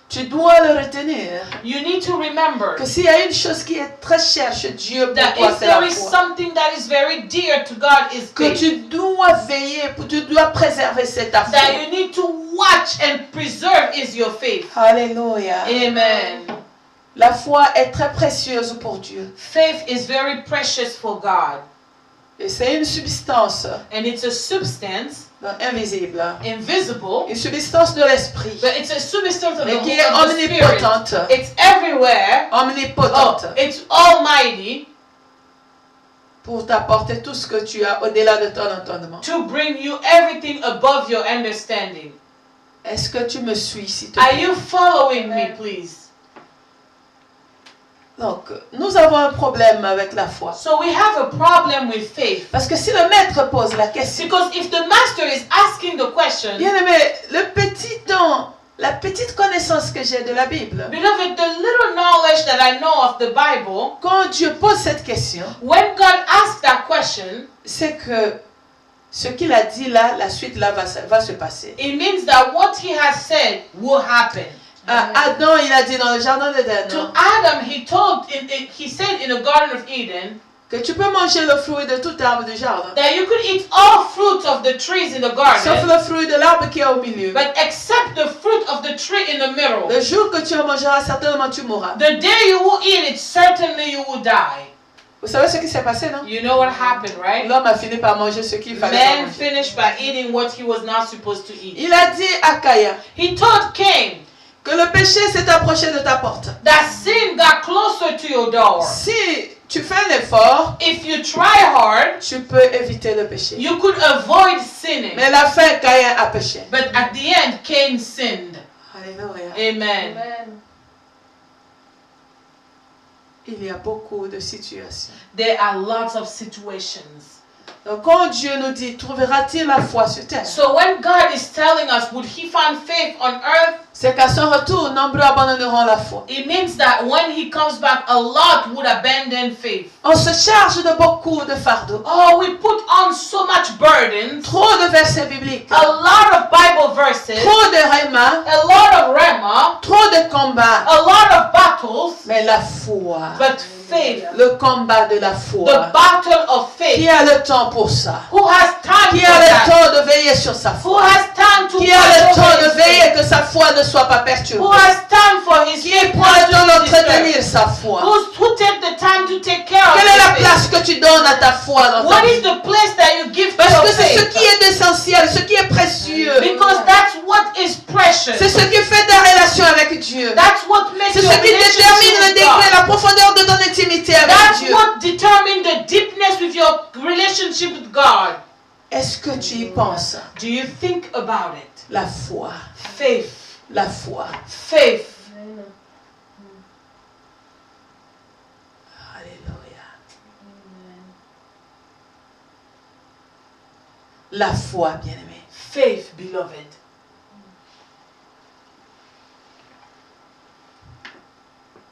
Tu dois le retenir. You need to remember Que s'il y a une chose qui est très chère chez Dieu pour that toi, if c'est la there is foi. something that is very dear to God is Que faith. tu dois veiller, tu dois préserver cette That foi. you need to watch and preserve is your faith. Alléluia. Amen. La foi est très précieuse pour Dieu. Faith is very precious for God. Et c'est une substance And it's a substance, invisible. invisible, Une substance de l'esprit. but it's a substance of Mais the, qui est of the spirit. omnipotente. It's everywhere. Oh, Omnipotente. it's almighty Pour t'apporter tout ce que tu as au-delà de ton entendement. to bring you everything above your understanding. Est-ce que tu me suis, s'il te Are plaît? you following me, please? Donc, nous avons un problème avec la foi. So we have a problem with faith. Parce que si le maître pose la question, Because if the master is asking the question, bien aimé, le petit temps, la petite connaissance que j'ai de la Bible, beloved, the little knowledge that I know of the Bible, quand Dieu pose cette question, when God asks that question, c'est que ce qu'il a dit là, la suite là va se passer. it means that what he has said will happen. À Adam, il a dit dans le jardin To d'Éden Adam, he said in the Garden of Eden que tu peux manger le fruit de tout arbre du jardin, that you could eat all fruits of the trees in the sauf garden, le fruit de l'arbre qui est au milieu. but except the fruit of the tree in the middle. Le jour que tu en mangeras, certainement tu mourras. The day you will eat it, certainly you will die. Vous savez ce qui s'est passé, non? You know what happened, right? L'homme a fini par manger ce qu'il fallait pas Man manger. finished by eating what he was not supposed to eat. Il a dit à Caïn He told Cain que le péché s'est approché de ta porte. that sin got closer to your door. Si tu fais un effort, If you try hard, tu peux éviter le péché. you could avoid sinning. Mais la fin, Caïn a péché. But at the end, Cain sinned. Alléluia. Amen. Il y a beaucoup de situations. There are lots of situations. Donc quand Dieu nous dit, trouveras-t-il la foi sur terre? So when God is telling us, would he find faith on earth? C'est qu'à son retour, nombreux abandonneront la foi. It means that when he comes back, a lot would abandon faith. On se charge de beaucoup de fardeaux. Oh, we put on so much burdens, Trop de versets bibliques. a lot of Bible verses, Trop de réma. a lot of rema, Trop de combats. a lot of battles, Mais la foi. but faith, Le combat de la the foi. battle of Qui faith. a le temps pour ça? Who has time Qui for a le that? temps de veiller sur sa Who foi? has time to Qui a le watch temps over de his faith? veiller que sa foi ne soit pas Who perturbée? has time for his Qui faith prend le temps not to be d'entretenir disturbed? sa foi? Who take the time to take care of Quelle est la his faith? place que tu donnes à ta foi dans ta What vie? is the place that you give to Parce your que c'est ce faith? qui est essentiel, ce qui est précieux. Because that's what is precious. C'est ce qui fait ta relation avec Dieu. That's what makes C'est your ce qui détermine relationship le with degré, God. la profondeur de ton intimité avec That's Dieu. what determines the deepness with your relationship with God. Est-ce que tu y penses? Do you think about it? La foi, Faith. la foi. Faith. Alléluia. La foi, bien-aimé. Faith, beloved.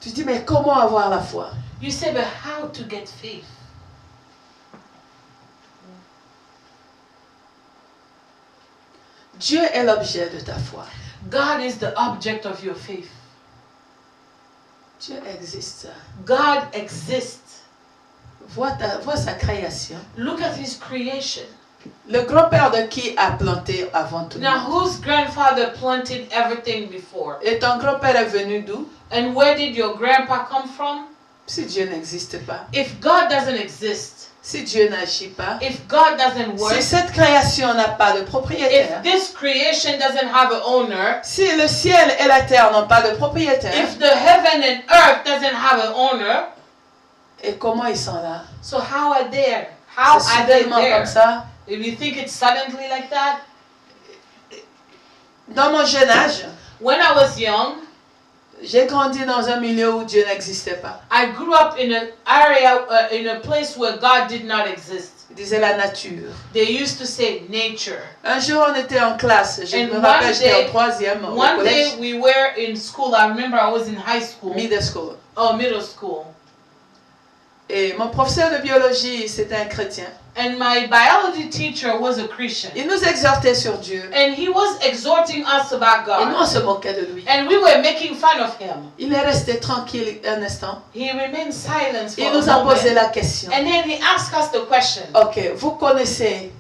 Tu dis, mais comment avoir la foi? You say, but how to get faith? Dieu est l'objet de ta foi. God is the object of your faith. Dieu existe. God exists. Vois sa création. Look at his creation. Le grand-père de qui a planté avant tout le Now, monde? whose grandfather planted everything before? Et ton grand-père est venu d'où? And where did your grandpa come from? Si Dieu n'existe pas, If God doesn't exist, si Dieu n'agit pas, if God doesn't work, si cette création n'a pas de propriétaire, if this creation doesn't have an owner, si le ciel et la terre n'ont pas de propriétaire, if the heaven and earth doesn't have an owner, et comment ils sont là? so how are they? How C'est are they soudainement comme there? ça. If you think it's suddenly like that, Dans mon jeune âge, when I was young, j'ai grandi dans un milieu où Dieu n'existait pas. I grew up in an area, in a place where God did not exist. Il disait la nature. They used to say nature. Un jour, on était en classe. Je And me rappelle, one j'étais day- en troisième au One collège, day we were in school. I remember I was in high school, middle school. middle school. Et mon professeur de biologie, c'était un chrétien. And my biology teacher was a Christian. Il nous exhortait sur Dieu. And he was exhorting us about Et nous, on God. se moquait de lui. And we were making fun of him. Il est resté tranquille un instant. He remained silent for Il a nous a posé moment. la question. And then he asked us the question. Ok, vous connaissez,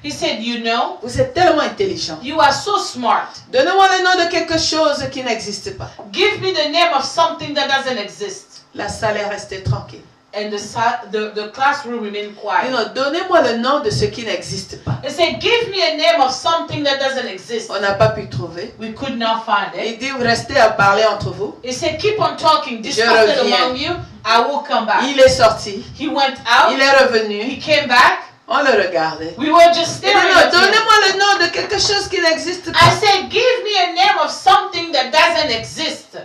He said, you know, vous êtes tellement intelligent. you are so smart. Donnez-moi le nom de quelque chose qui n'existe pas. Give me the name of something that doesn't exist. La salle est restée tranquille. And the classroom remained Il quiet. dit, donnez-moi le nom de ce qui n'existe pas. He said, give me a name of something that doesn't exist. On n'a pas pu trouver. We could not find it. Il dit, vous restez à parler entre vous. He said, keep on talking, Je discuss it reviens. among you. I will come back. Il est sorti. He went out. Il est He revenu. came back. On le regardait. We were just Il dit, staring non, at him. donnez-moi le nom de quelque chose qui n'existe I pas. said, give me a name of something that doesn't exist.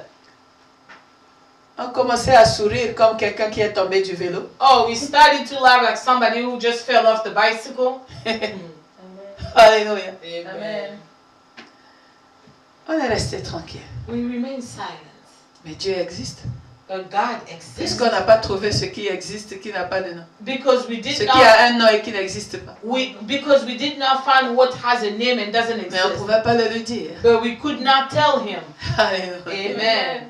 On commençait à sourire comme quelqu'un qui est tombé du vélo. Oh, we started to laugh like somebody who just fell off the bicycle. Alléluia. Amen. On est resté tranquille. We remained silent. Mais Dieu existe. But God exists. Puisqu'on n'a pas trouvé ce qui existe, qui n'a pas de nom. Because we Ce did qui not a un nom et qui n'existe pas. because we did not find what has a name and doesn't Mais on ne exist. pouvait pas le lui dire. But we could not tell him. Alléluia. Amen.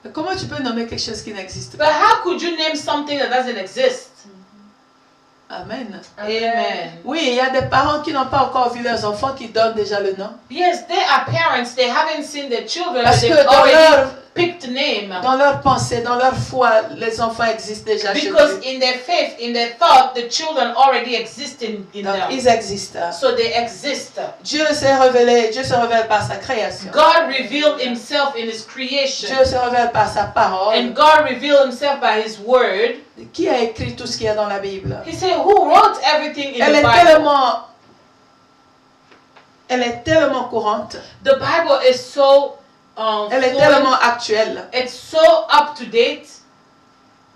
Mais comment tu peux nommer quelque chose qui n'existe But pas? how could you name something that doesn't exist? Amen. Amen. Oui, il y a des parents qui n'ont pas encore vu leurs enfants qui donnent déjà le nom. Yes, they are parents. They haven't seen their children, Parce but que they've already picked a name. dans leur pensée, dans leur foi, les enfants existent déjà chez Because Dieu. in their faith, in their thought, the children already exist in Donc, them. ils existent. So they exist. Dieu s'est révélé, Dieu se révèle par sa création. God revealed himself in his creation. Dieu se révèle par sa parole. And God revealed himself by his word. Qui a écrit tout ce qu'il y a dans la Bible? He said, who wrote everything in Elle the est Bible? tellement courante. The Bible is so Elle est fluent. tellement actuelle. It's so up to date.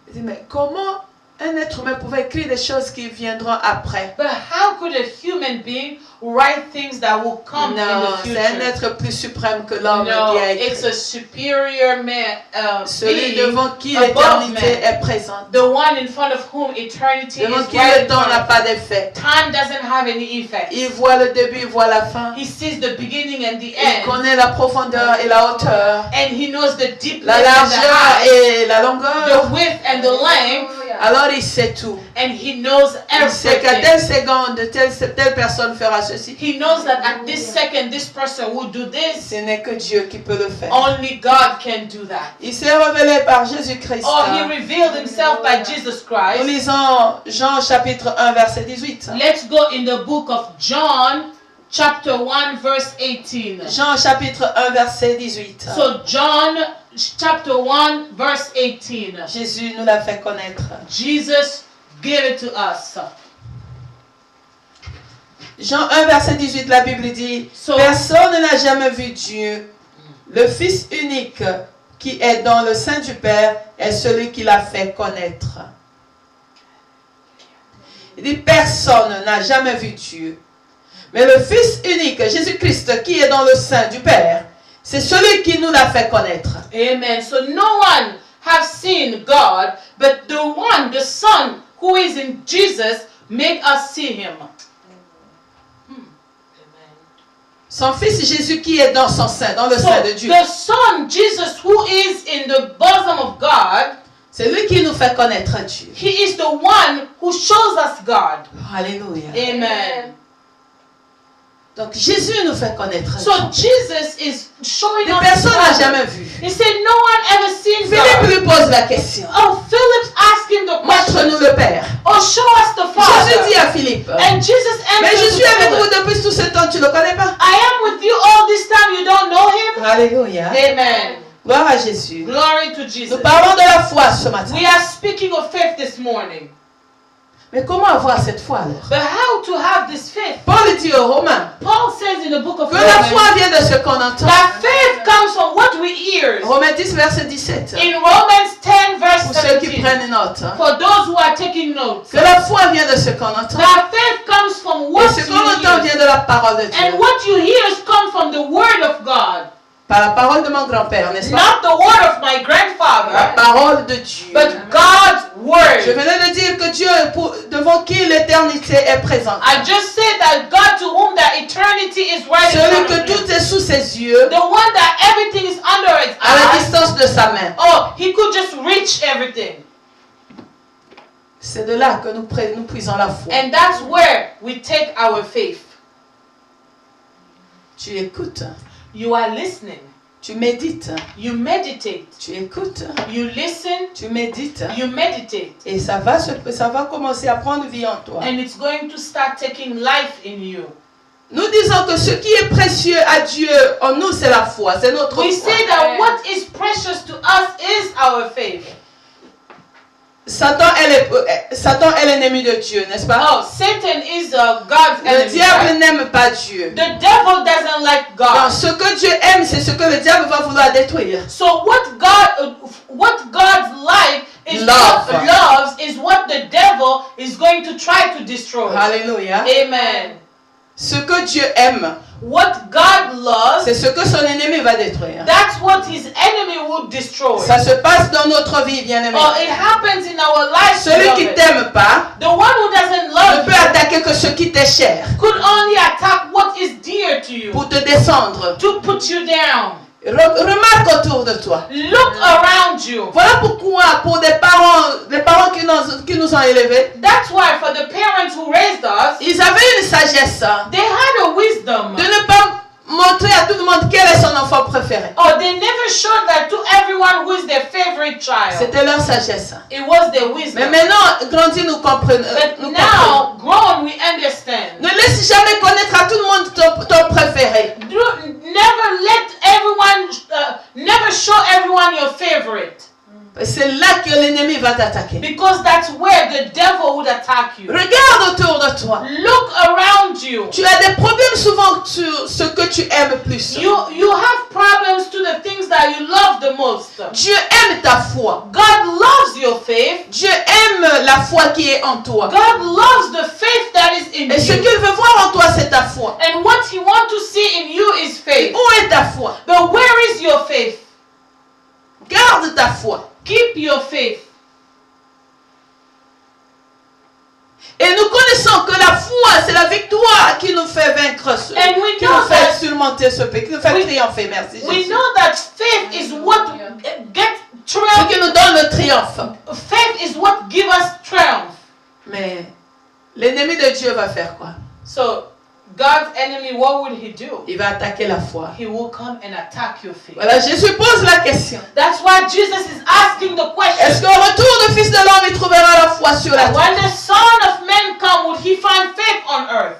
Je dis, mais comment un être humain pouvait écrire des choses qui viendront après? But how could a human being write things that will come in Non, the c'est un future? être plus suprême que l'homme No, qui a it's écrit. a superior man, Celui being, devant qui above l'éternité man. est présente. the one in front of whom eternity Devant is qui right le in temps front n'a of pas him. d'effet. Time doesn't have any effect. Il voit le début, il voit la fin. He sees the beginning and the Il end, connaît la profondeur et la hauteur, and he knows the deepness la and the largeur height, et la longueur. the width and the length, Alors il sait tout. and he knows Il sait qu'à everything. telle seconde, telle personne fera ceci. He knows that at this second, this person will do this. Ce n'est que Dieu qui peut le faire. Only God can do that. Il s'est révélé par Jésus-Christ. Or he revealed himself by Jesus Nous Christ. lisons Jean chapitre 1 verset 18. Let's go in the book of John, chapter 1, verse 18. Jean chapitre 1 verset 18. So John, chapter 1, verse 18. Jésus nous l'a fait connaître. Jesus gave it to us. Jean 1 verset 18, la Bible dit, So, personne n'a jamais vu Dieu. Le Fils unique qui est dans le sein du Père est celui qui l'a fait connaître. Il dit, personne n'a jamais vu Dieu. Mais le Fils unique, Jésus-Christ, qui est dans le sein du Père, c'est celui qui nous l'a fait connaître. amen. So no one have seen God, but the one, the Son, who is in Jesus, make us see him. Amen. Son fils Jésus qui est dans son sein, dans le sein de Dieu. The Son, Jesus, who is in the bosom of God, C'est lui qui nous fait connaître Dieu. He is the one who shows us God. Alléluia. Amen. Donc Jésus nous fait connaître So Dieu. Jesus is showing Des us personnes n'ont God. jamais vu. He said no one ever seen Philippe God. lui pose la question. Oh, Philip asked him the Montre-nous question. le Père. Oh, show us the Jésus dit Father. à Philippe. And Jesus Mais answered je suis avec vous Philip, depuis tout ce temps, tu ne le connais pas? I am with you all this time, you don't know him? Alléluia. Amen. Gloire à Jésus. Glory to Jesus. Nous parlons de la foi ce matin. We are speaking of faith this morning. Mais comment avoir cette foi alors? But how to have this faith? Paul dit aux Romains Paul says in the book of que la foi Romans vient de ce qu'on entend. that faith comes from what we hear. Romains 10, verset 17. In Romans 10 verse Pour ceux qui 17, prennent note. Hein. for those who are taking notes, Que la foi vient de ce qu'on entend. that faith comes from Et what ce you qu'on entend hear. vient de la parole de Dieu. And what you hear comes from the word of God. Par la parole de mon grand-père, n'est-ce pas? Not the word of my La grandfather, parole de Dieu. but God's Je word. venais de dire que Dieu, devant qui l'éternité est présente. I just said that God to whom that eternity is right in Celui front que of him. tout est sous ses yeux, The one that everything is under his à la eyes. distance de sa main. Oh, he could just reach everything. C'est de là que nous puisons la foi. And that's where we take our faith. Tu écoutes, You are listening. tu médites, You meditate. tu écoutes, You listen. tu médites. You meditate. Et ça va commencer à prendre vie en toi. And it's going to start taking life in you. Nous disons que ce qui est précieux à Dieu en nous, c'est la foi, c'est notre We foi. say that what is precious to us is our faith. Satan est l'ennemi de Dieu, n'est-ce pas? Oh, Satan is God's Le enemy. diable Right? n'aime pas Dieu. The devil doesn't like Donc, God. ce que Dieu aime, c'est ce que le diable va vouloir détruire. So what God's like is Love. what loves is what the devil is going to try to destroy. Alléluia. Amen. Ce que Dieu aime, What God loves, c'est ce que son ennemi va détruire. that's what his enemy would destroy. Ça se passe dans notre vie, bien-aimé. Oh, it happens in our lives. Celui qui beloved. t'aime pas The one who doesn't ne love peut you attaquer que ce qui t'est cher could only attack what is dear to you, pour te descendre. to put you down. Remarque autour de toi. Look around you. Voilà pourquoi pour les parents qui nous ont élevés, That's why for the parents who raised us, ils avaient une sagesse they had a wisdom. de ne pas montrer à tout le monde quel est son enfant préféré. Oh, they never showed that to everyone who is their favorite child. C'était leur sagesse. It was their Mais wisdom. maintenant, grandis, nous comprenons. But now, grown, we understand. Ne laisse jamais connaître à tout le monde ton préféré. Never let everyone, never show everyone your favorite. C'est là que l'ennemi va t'attaquer. Because that's where the devil would attack you. Regarde autour de toi. Look around you. Tu as des problèmes souvent sur ce que tu aimes plus. You have problems to the things that you love the most. Dieu aime ta foi. God loves your faith. Dieu aime la foi qui est en toi. God loves the faith that is in Et ce you. qu'il veut voir en toi, c'est ta foi. And what he wants to see in you is faith. Où est ta foi? But where is your faith? Garde ta foi. Keep your faith. Et nous connaissons que la foi, c'est la victoire qui nous fait vaincre, And we qui know nous fait that- surmonter ce pays, qui nous fait triompher. Merci We Jésus. know that faith is what gets Ce triumph. qui nous donne le triomphe. Faith is what gives us triumph. Mais l'ennemi de Dieu va faire quoi? So God's enemy, what would he do? Il va attaquer la foi. He will come and attack your faith. Voilà, Jésus pose la question. That's why Jesus is asking the Est-ce question. qu'au retour du Fils de l'homme, il trouvera la foi sur la terre? When the Son of Man come, would he find faith on earth?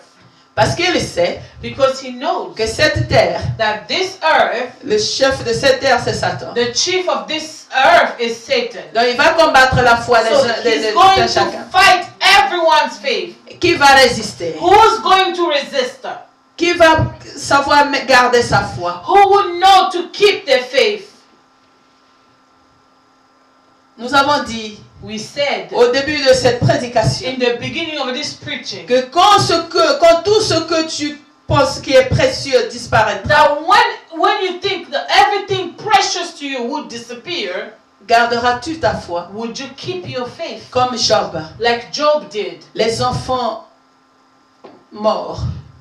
Parce qu'il sait Because he knows que cette terre, that this earth, le chef de cette terre, c'est Satan. the chief of this earth is Satan. Donc il va combattre la foi So he's going de to chacun. fight everyone's faith. Qui va résister? Who's going to resist her? Qui va savoir garder sa foi? Who would know to keep their faith? Nous avons dit We said au début de cette prédication in the beginning of this preaching que quand tout ce que tu penses qui est précieux disparaîtra, that when you think that everything precious to you would disappear, garderas-tu ta foi? would you keep your faith? Comme Job, Like Job did. les enfants morts,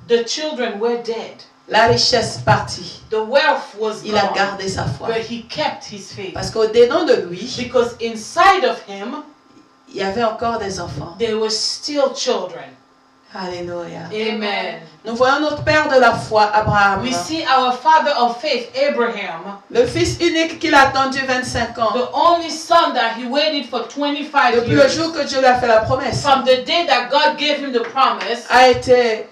The children were dead. La richesse partie. The wealth was Il a gone. gardé sa foi. But he kept his faith. Parce qu'au-dedans de lui, Because inside of him, il y avait encore des enfants. there were still children. Alléluia. Amen. Nous voyons notre père de la foi, Abraham. We see our father of faith, Abraham, Le fils unique qu'il a attendu 25 ans. the only son that he waited for 25 Depuis le years. jour que Dieu lui a fait la promesse, From the day that God gave him the promise, a été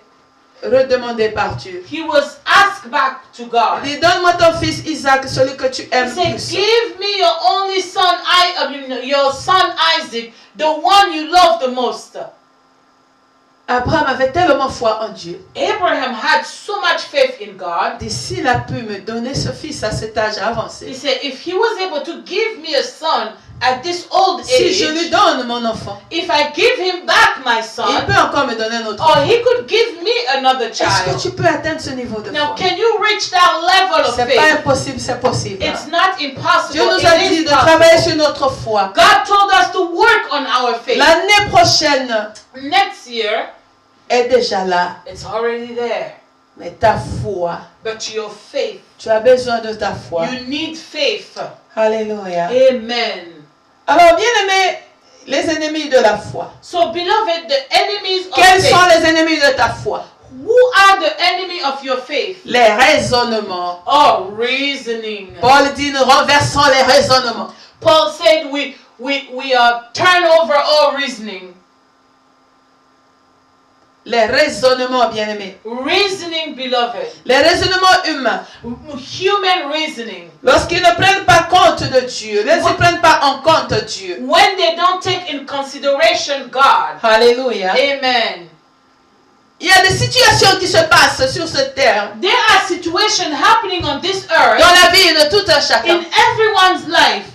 redemandé par Dieu. he was asked back to God. Il dit, donne-moi ton fils Isaac, celui que tu He aimes said, plus. give me your only son, your son Isaac, the one you love the most. Abraham avait tellement foi en Dieu. Abraham had so much faith in God. Et s'il a pu me donner ce fils à cet âge He avancé, said, if he was able to give me a son at this old si je lui age, donne mon enfant, if I give him back my il son, peut encore me donner un autre or enfant. he could give me another Est-ce que child. tu peux atteindre ce niveau de Now, foi? can you reach that level of C'est pas faith? impossible, c'est possible. It's not impossible. Dieu nous a It dit is de travailler possible. sur notre foi. God told us to work on our faith. L'année prochaine Next year, est déjà là, it's already there. mais ta foi, But your faith, tu as besoin de ta foi. you need faith. Alléluia. Amen. Alors, bien aimés, les ennemis de la foi. So, beloved, the enemies of Quels sont faith. les ennemis de ta foi? Who are the enemy of your faith? Les raisonnements. Oh, reasoning. Paul dit, nous renversons les raisonnements. Paul said we turn over all reasoning. Les raisonnements, bien aimés. Reasoning, beloved. Les raisonnements humains. Human reasoning. Lorsqu'ils ne prennent pas compte de Dieu, lorsqu'ils ne prennent pas en compte Dieu. When they don't take in consideration God. Alléluia. Amen. Il y a des situations qui se passent sur cette terre, There are situations happening on this earth dans la vie de tout un chacun. in everyone's life.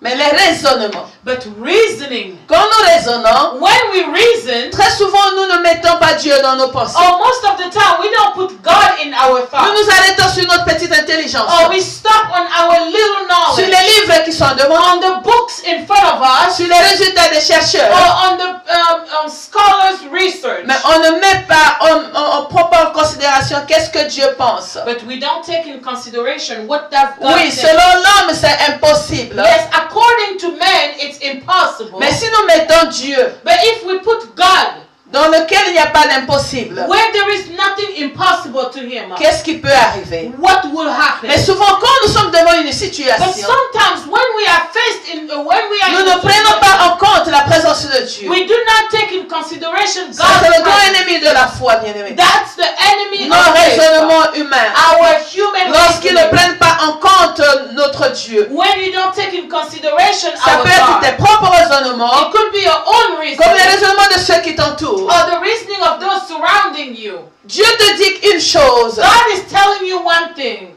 Mais les raisonnements, But reasoning, quand nous raisonnons, when we reason, très souvent nous ne mettons pas Dieu dans nos pensées. most of the time we don't put God in our Nous thoughts. nous arrêtons sur notre petite intelligence, We stop on our little sur knowledge, les livres qui sont devant on the books in front of us, sur les résultats des chercheurs. or on the scholars' research. Mais on ne met pas, on prend pas en considération qu'est-ce que Dieu pense. But we don't take in consideration what does God Oui, think. selon l'homme, c'est impossible. Yes, according to men, it's impossible. Mais si nous mettons Dieu But if we put God dans lequel il n'y a pas d'impossible, where there is nothing impossible to him, qu'est-ce qui peut arriver? what will happen? Mais souvent, quand nous sommes devant une But situation, sometimes when we are faced in when we are nous in ne a prenons pas situation, en compte la présence de Dieu. we do not take in consideration Ça, c'est le God's grand presence. ennemi de la foi, bien-aimé. That's the enemy Nos of faith. raisonnements humains, Our human lorsqu'ils ne reasoning. prennent pas en compte notre Dieu, When you don't take in consideration ça our peut être tes God, propres raisonnements, it could be your own comme les reasoning raisonnements de ceux qui t'entourent. or the reasoning of those surrounding you. Dieu te dit une chose, God is telling you one thing.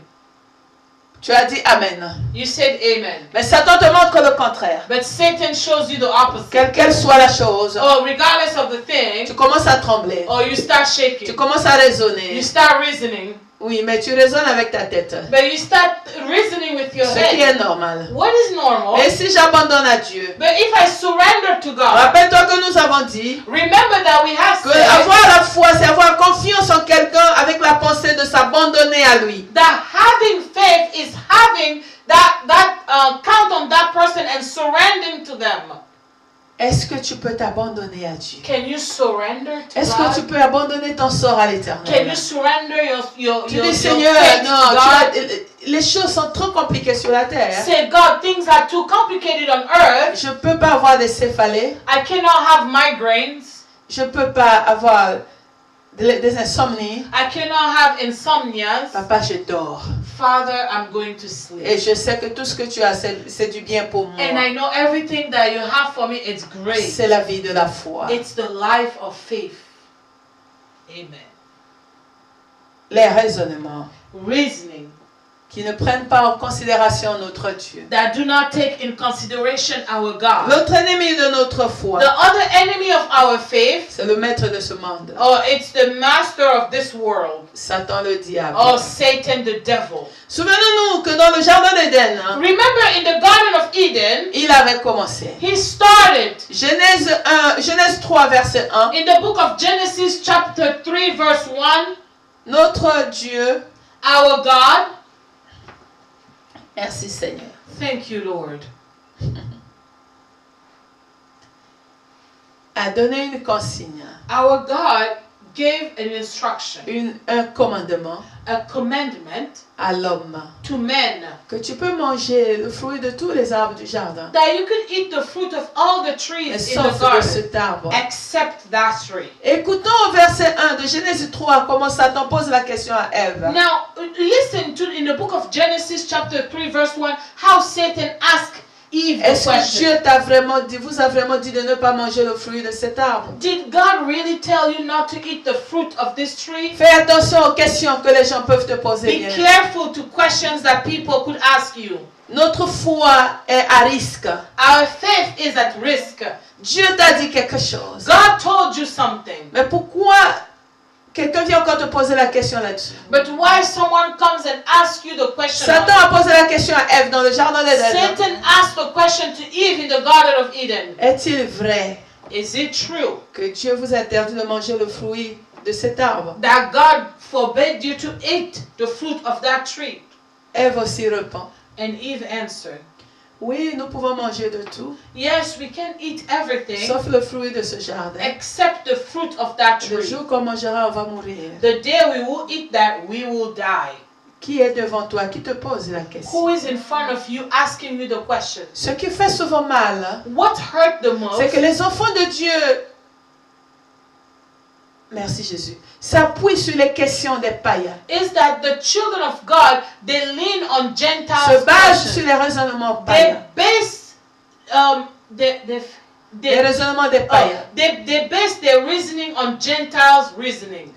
tu as dit Amen. You said amen. Mais Satan te montre le contraire. But Satan shows you the opposite. Quelle qu'elle soit la chose, Or regardless of the tu thing, commences à trembler, or you start tu shaking. commences à You raisonner. start reasoning. Oui, mais tu raisonnes avec ta tête, But you start reasoning with your ce qui est head. normal. What is normal? Et si j'abandonne à Dieu, But if I surrender to God, rappelle-toi que nous avons dit remember that we have que said avoir la foi, c'est avoir confiance en quelqu'un avec la pensée de s'abandonner à lui. that having faith is having count on that person and surrendering to them. Est-ce que tu peux t'abandonner à Dieu? Can you surrender to Est-ce que tu God? peux abandonner ton sort à Can l'Éternel? you surrender your Tu dis, faith Seigneur, to non, God? les choses sont trop compliquées sur la terre. Say, God, things are too complicated on earth. Je ne peux pas avoir des céphalées. I cannot have migraines. Je ne peux pas avoir des insomnies. I cannot have insomnias. Papa, je dors. Father, I'm going to sleep. Et je sais que tout ce que tu as, c'est du bien pour moi. And I know everything that you have for me, it's great. C'est la vie de la foi. It's the life of faith. Amen. Les raisonnements Reasoning qui ne prennent pas en considération notre Dieu. that do not take in consideration our God. L'autre ennemi de notre foi, The other enemy of our faith, c'est le maître de ce monde. it's the master of this world. Satan le diable. Satan the devil. Souvenons-nous que dans le jardin d'Éden, Remember in the Garden of Eden, il avait commencé. he started Genèse 3, verset 1. in the book of Genesis chapter 3 verse 1. Notre Dieu, Our God, merci Seigneur, thank you, Lord, a donné une consigne, our God gave an instruction, un commandement a commandment à l'homme. to men Que tu peux manger le fruit de tous les arbres du jardin, that you could eat the fruit of all the mais trees in sauf the de garden cet arbre. except that tree. Écoutons au verset 1 de Genèse 3 comment Satan pose la question à Ève. Now, listen to in the book of Genesis chapter 3 verse 1 how Satan asked Eve the Est-ce que question. Dieu t'a vraiment dit, vous a vraiment dit de ne pas manger le fruit de cet arbre? Did God really tell you not to eat the fruit of this tree? Fais attention aux questions que les gens peuvent te poser. Be bien-aimé. careful to questions that people could ask you. Notre foi est à risque. Our faith is at risk. Dieu t'a dit quelque chose. God told you something. Mais pourquoi quelqu'un vient encore te poser la question là-dessus? But why someone comes and asks you the question? Satan a posé la question à Ève dans le jardin d'Éden. Satan asked the question to Eve in the Garden of Eden. Est-il vrai Is it true que Dieu vous interdit de manger le fruit de cet arbre? that God forbade you to eat the fruit of that tree? Ève aussi répond. And Eve answered, Oui, nous pouvons manger de tout, yes, we can eat everything sauf le fruit de ce jardin. except the fruit of that Le tree. jour qu'on mangera, on va mourir. The day we will eat that, we will die. Qui est devant toi? Qui te pose la question? Who is in front of you asking you the question? Ce qui fait souvent mal, What hurt the most c'est que les enfants de Dieu, merci Jésus, s'appuient sur les questions des païens, is that the children of God, they lean on se Gentiles' basent questions. sur les raisonnements They païens. base Les raisonnements des païens. they base their reasoning on Gentiles' reasoning.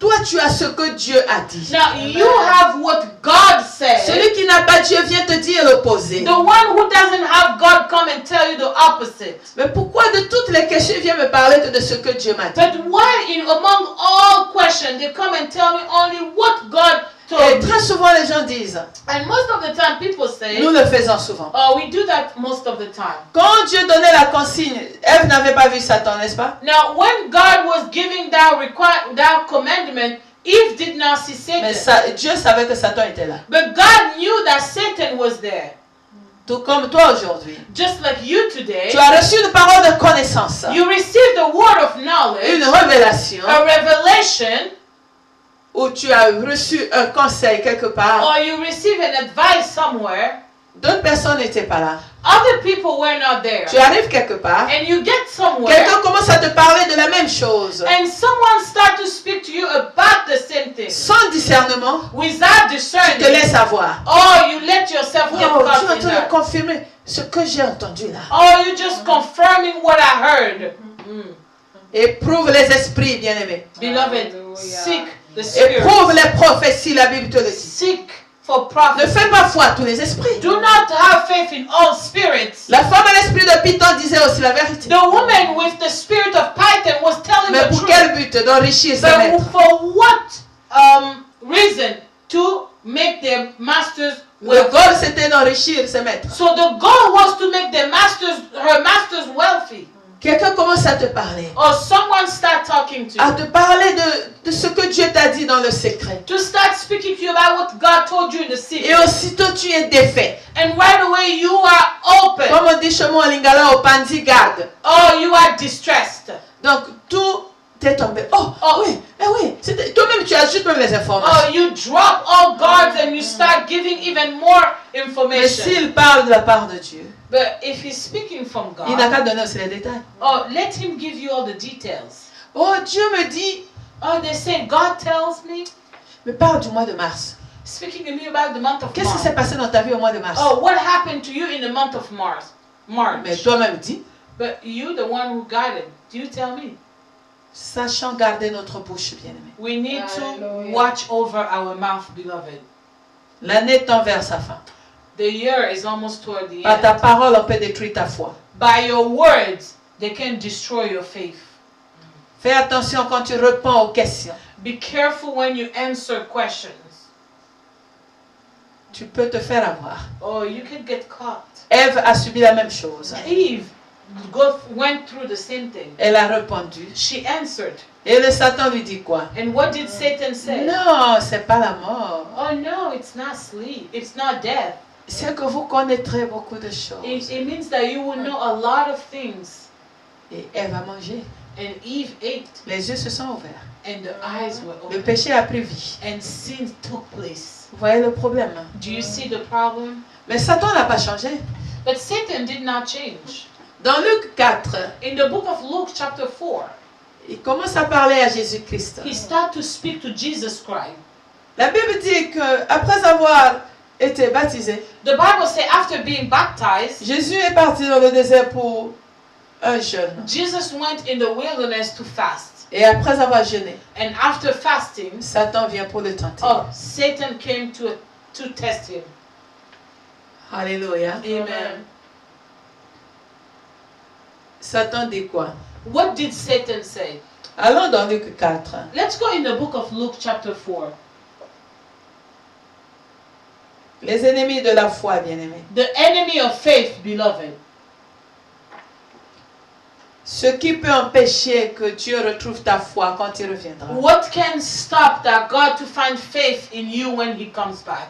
Toi, tu as ce que Dieu a dit. Now you have what God said. Celui qui n'a pas Dieu vient te dire l'opposé. The one who doesn't have God come and tell you the opposite. Mais pourquoi de toutes les questions, il vient me parler que de ce que Dieu m'a dit? But why among all questions they come and tell me only what God Et told me? très souvent, les gens disent, And most of the time people say, nous le faisons souvent. oh, we do that most of the time. Quand Dieu donnait la consigne, Ève n'avait pas vu Satan, n'est-ce pas? Now, when God was giving that commandment, Eve did not see Mais Satan. Dieu savait que Satan était là. But God knew that Satan was there. Tout comme toi aujourd'hui. Just like you today, Tu as reçu une parole de connaissance, you received a word of knowledge, une révélation, a revelation, ou tu as reçu un conseil quelque part. or you received an advice somewhere. D'autres personnes n'étaient pas là. Other people were not there. Tu arrives quelque part, And you get somewhere, quelqu'un commence à te parler de la même chose, and someone starts to speak to you about the same thing sans discernement, without tu te discerning. laisses avoir. Or you let yourself get Oh, tu es caught en in train de that. confirmer ce que j'ai entendu là. Or you just confirming what I heard. Éprouve les esprits, bien-aimés. Beloved, Hallelujah. seek the Spirit. Éprouve les prophéties, la Bible te le dit. Seek for Ne prophecy. fais pas foi à tous les esprits. Do not have faith in all spirits. La femme à l'esprit de Python disait aussi la vérité. The woman with the spirit of Python was telling Mais the pour truth. quel but? D'enrichir ses But maîtres. for what reason? To make their masters Le wealthy. goal, c'était d'enrichir ses maîtres. So the goal was to make her masters wealthy. Quelqu'un commence à te parler. Or someone start talking to À you. te parler de ce que Dieu t'a dit dans le secret. To start speaking to you about what God told you in the secret. Et aussitôt, tu es défait. And right away you are open. Comme on dit chez moi en lingala, au panzi garde. Or you are distressed. Donc, tout est tombé. Oh, oui, oui. Toi-même, tu ajoutes même les informations. Or you drop all guards and you start giving even more Mais information. s'il parle de la part de Dieu, But if he's speaking from il n'a God, qu'à donner aussi les détails. oh, let him give you all the details. Oh, Dieu me dit, Oh, they say, God tells me, mais parle du mois de mars. speaking to me about the month of Qu'est-ce qui March. s'est passé dans ta vie au mois de mars? Oh, what happened to you in the month of March? Mais toi-même dis, But you, the one who guided, do you tell me? sachant garder notre bouche, bien-aimé. We need to Hallelujah. watch over our mouth, beloved. L'année tend vers sa fin. The year is almost toward the Par ta end. parole, on peut détruire ta foi. By your words, they can destroy your faith. Fais attention quand tu réponds aux questions. Be careful when you answer questions. Tu peux te faire avoir. Or you can get caught. Ève a subi la même chose. Eve went through the same thing. Elle a répondu. She answered. Et le Satan lui dit quoi? And what did Satan say? Non, c'est pas la mort. Oh no, it's not sleep. It's not death. C'est que vous connaîtrez beaucoup de choses. It means that you will know a lot of things. Et Ève a mangé. And Eve ate. Les yeux se sont ouverts. And the eyes were Le open. péché a pris vie. And sin took place. Vous voyez le problème? Do you see the problem? Mais Satan n'a pas changé. But Satan did not change. Dans Luc 4, In the book of Luke chapter 4, il commence à parler à Jésus-Christ. he started to speak to Jesus Christ. La Bible dit que après avoir été baptisé, The Bible says after being baptized, Jésus est parti dans le désert pour un jeûne. Jesus went in the wilderness to fast. Et après avoir jeûné, And after fasting, Satan vient pour le tenter. Satan came to test him. Alléluia. Amen. Satan dit quoi? What did Satan say? Allons dans Luc 4. Let's go in the book of Luke chapter 4. Les ennemis de la foi, bien-aimés. The enemy of faith, beloved. Ce qui peut empêcher que Dieu retrouve ta foi quand il reviendra. What can stop that God to find faith in you when he comes back?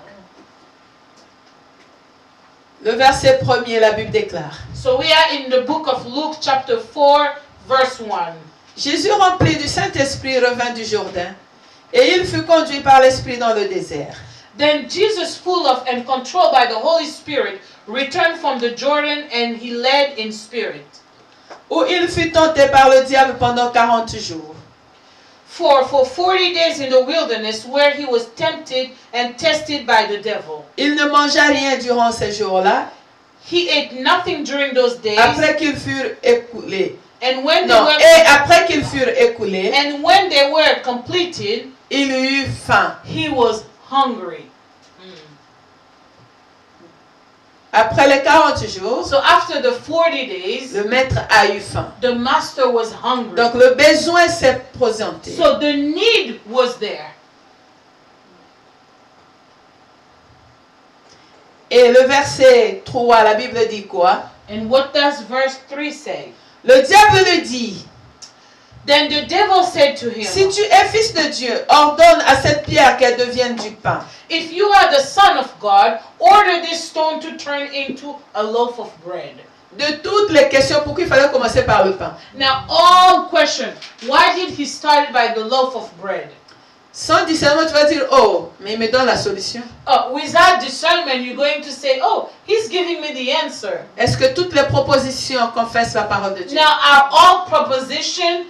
Le verset 1er, la Bible déclare. So we are in the book of Luke chapter 4 verse 1. Jésus rempli du Saint-Esprit revint du Jourdain et il fut conduit par l'Esprit dans le désert. Then Jesus, full of and controlled by the Holy Spirit, returned from the Jordan and he led in spirit. Où il fut tenté par le diable pendant 40 jours. For 40 days in the wilderness where he was tempted and tested by the devil. Il ne mangea rien durant ces jours-là. He ate nothing during those days. Après qu'ils furent écoulés. And when Non, et après qu'ils furent écoulés, they were completed, il eut faim. he was hungry. Après les 40 jours, So after the 40 days, le maître a eu faim. the master was hungry. Donc le besoin s'est présenté. So the need was there. Et le verset 3, la Bible dit quoi? And what does verse 3 say? Le diable lui dit, Then the devil said to him, si tu es fils de Dieu, ordonne à cette pierre qu'elle devienne du pain. If you are the Son of God, order this stone to turn into a loaf of bread. De toutes les questions, pourquoi il fallait commencer par le pain? Now all question, why did he start by the loaf of bread? Sans discernement, tu vas dire, oh, mais il me donne la solution. Without discernment, you're going to say, oh, he's giving me the answer. Est-ce que toutes les propositions confessent la parole de Dieu? Now, are all propositions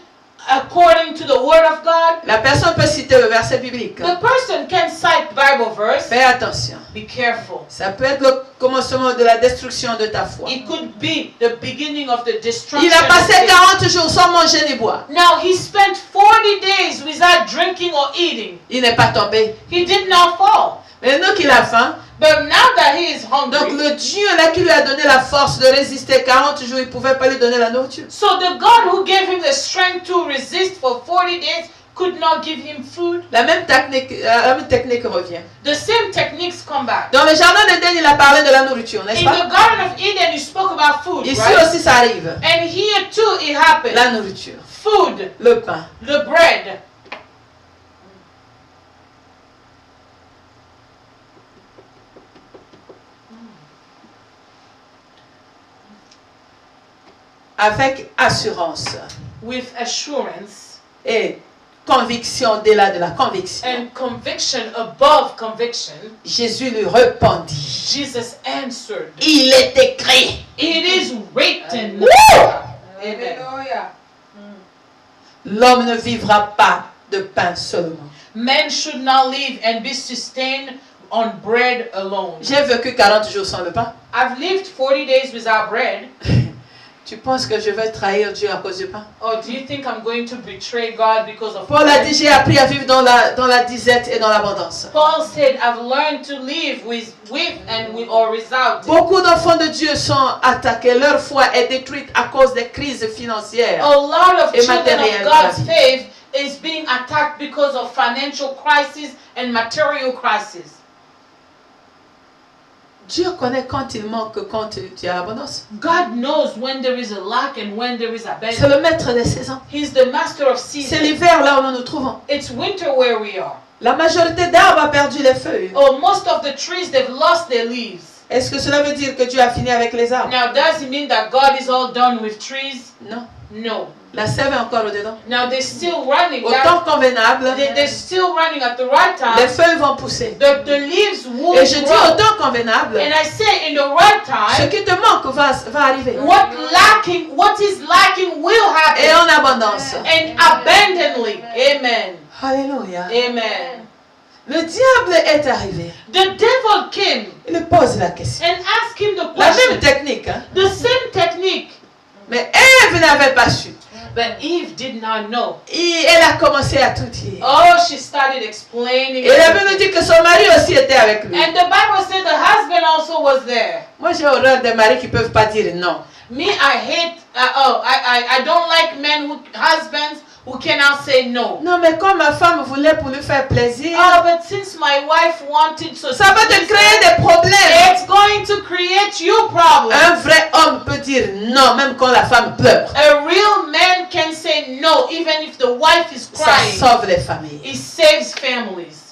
according to the word of God? La personne peut citer le verset biblique. The person can cite Bible verse. Fais attention. Be careful. Ça peut être le commencement de la destruction de ta foi. It could be the beginning of the destruction. Il a passé of faith. 40 jours sans manger ni boire. Now, he spent 40 days without drinking or eating. Il n'est pas tombé. He did not fall. Maintenant qu'il a faim, But now that he is hungry, donc le Dieu là qui lui a donné la force de résister 40 jours, il ne pouvait pas lui donner la nourriture. so the God who gave him the strength to resist for 40 days could not give him food. La même technique revient. The same techniques come back. Dans le jardin d'Éden, il a parlé de la nourriture, n'est-ce In pas? the Garden of Eden, you spoke about food, Ici right? aussi, ça arrive. And here too, it happened. La nourriture, Food, le pain. the bread. Avec assurance With assurance et conviction au-delà de la conviction. and conviction above conviction, Jésus lui répondit. Jesus answered, Il est écrit. it is written. Amen. L'homme ne vivra pas de pain seulement. Men should not live and be sustained on bread alone. J'ai vécu 40 jours sans le pain. I've lived 40 days without bread. Tu penses que je vais trahir Dieu à cause du pain? Or do you think I'm going to betray God because of Paul a bread? dit, j'ai appris à vivre dans la disette et dans l'abondance. Paul said, I've learned to live with and with or without. Beaucoup d'enfants de Dieu sont attaqués. Leur foi est détruite à cause des crises financières. A lot of Et children matériel of de la God's vie. faith is being attacked because of financial crisis and material crisis. Dieu connaît quand il manque, quand tu as abondance. God knows when there is a lack and when there is C'est abundance. le maître des saisons. He's the master of C'est seasons. l'hiver là où nous nous trouvons. It's winter where we are. La majorité d'arbres a perdu les feuilles. Oh, most of the trees, they've lost their leaves. Est-ce que cela veut dire que Dieu a fini avec les arbres? Now, does it mean that God is all done with trees? Non. No. La sève est encore au-dedans. Now, they're still running. Au temps convenable, They're still running at the right les time. feuilles vont pousser. The leaves will Et je dis au grow. temps convenable, And I say in the right ce time, qui te manque va arriver. what is lacking will Et happen. en abondance. And abundantly. Amen. Alléluia. Amen. Le diable est arrivé. The devil came Il pose la question. and asked him the La même question. technique. Hein? The same technique. Mais Ève n'avait pas su. But Eve did not know. Et elle a commencé à tout dire. Oh, she started explaining. Et la Bible nous dit que son mari aussi était avec lui. And the Bible said the husband also was there. Moi j'ai horreur des maris qui ne peuvent pas dire non. Me, I hate, I don't like husbands who cannot say no. Non, mais comme ma femme voulait pour lui faire plaisir, Oh, but since my wife wanted so ça va te créer des problèmes. it's going to create you problems. Un vrai homme peut dire non, même quand la femme pleure. A real man can say no even if the wife is Ça crying. sauve les familles. It saves families.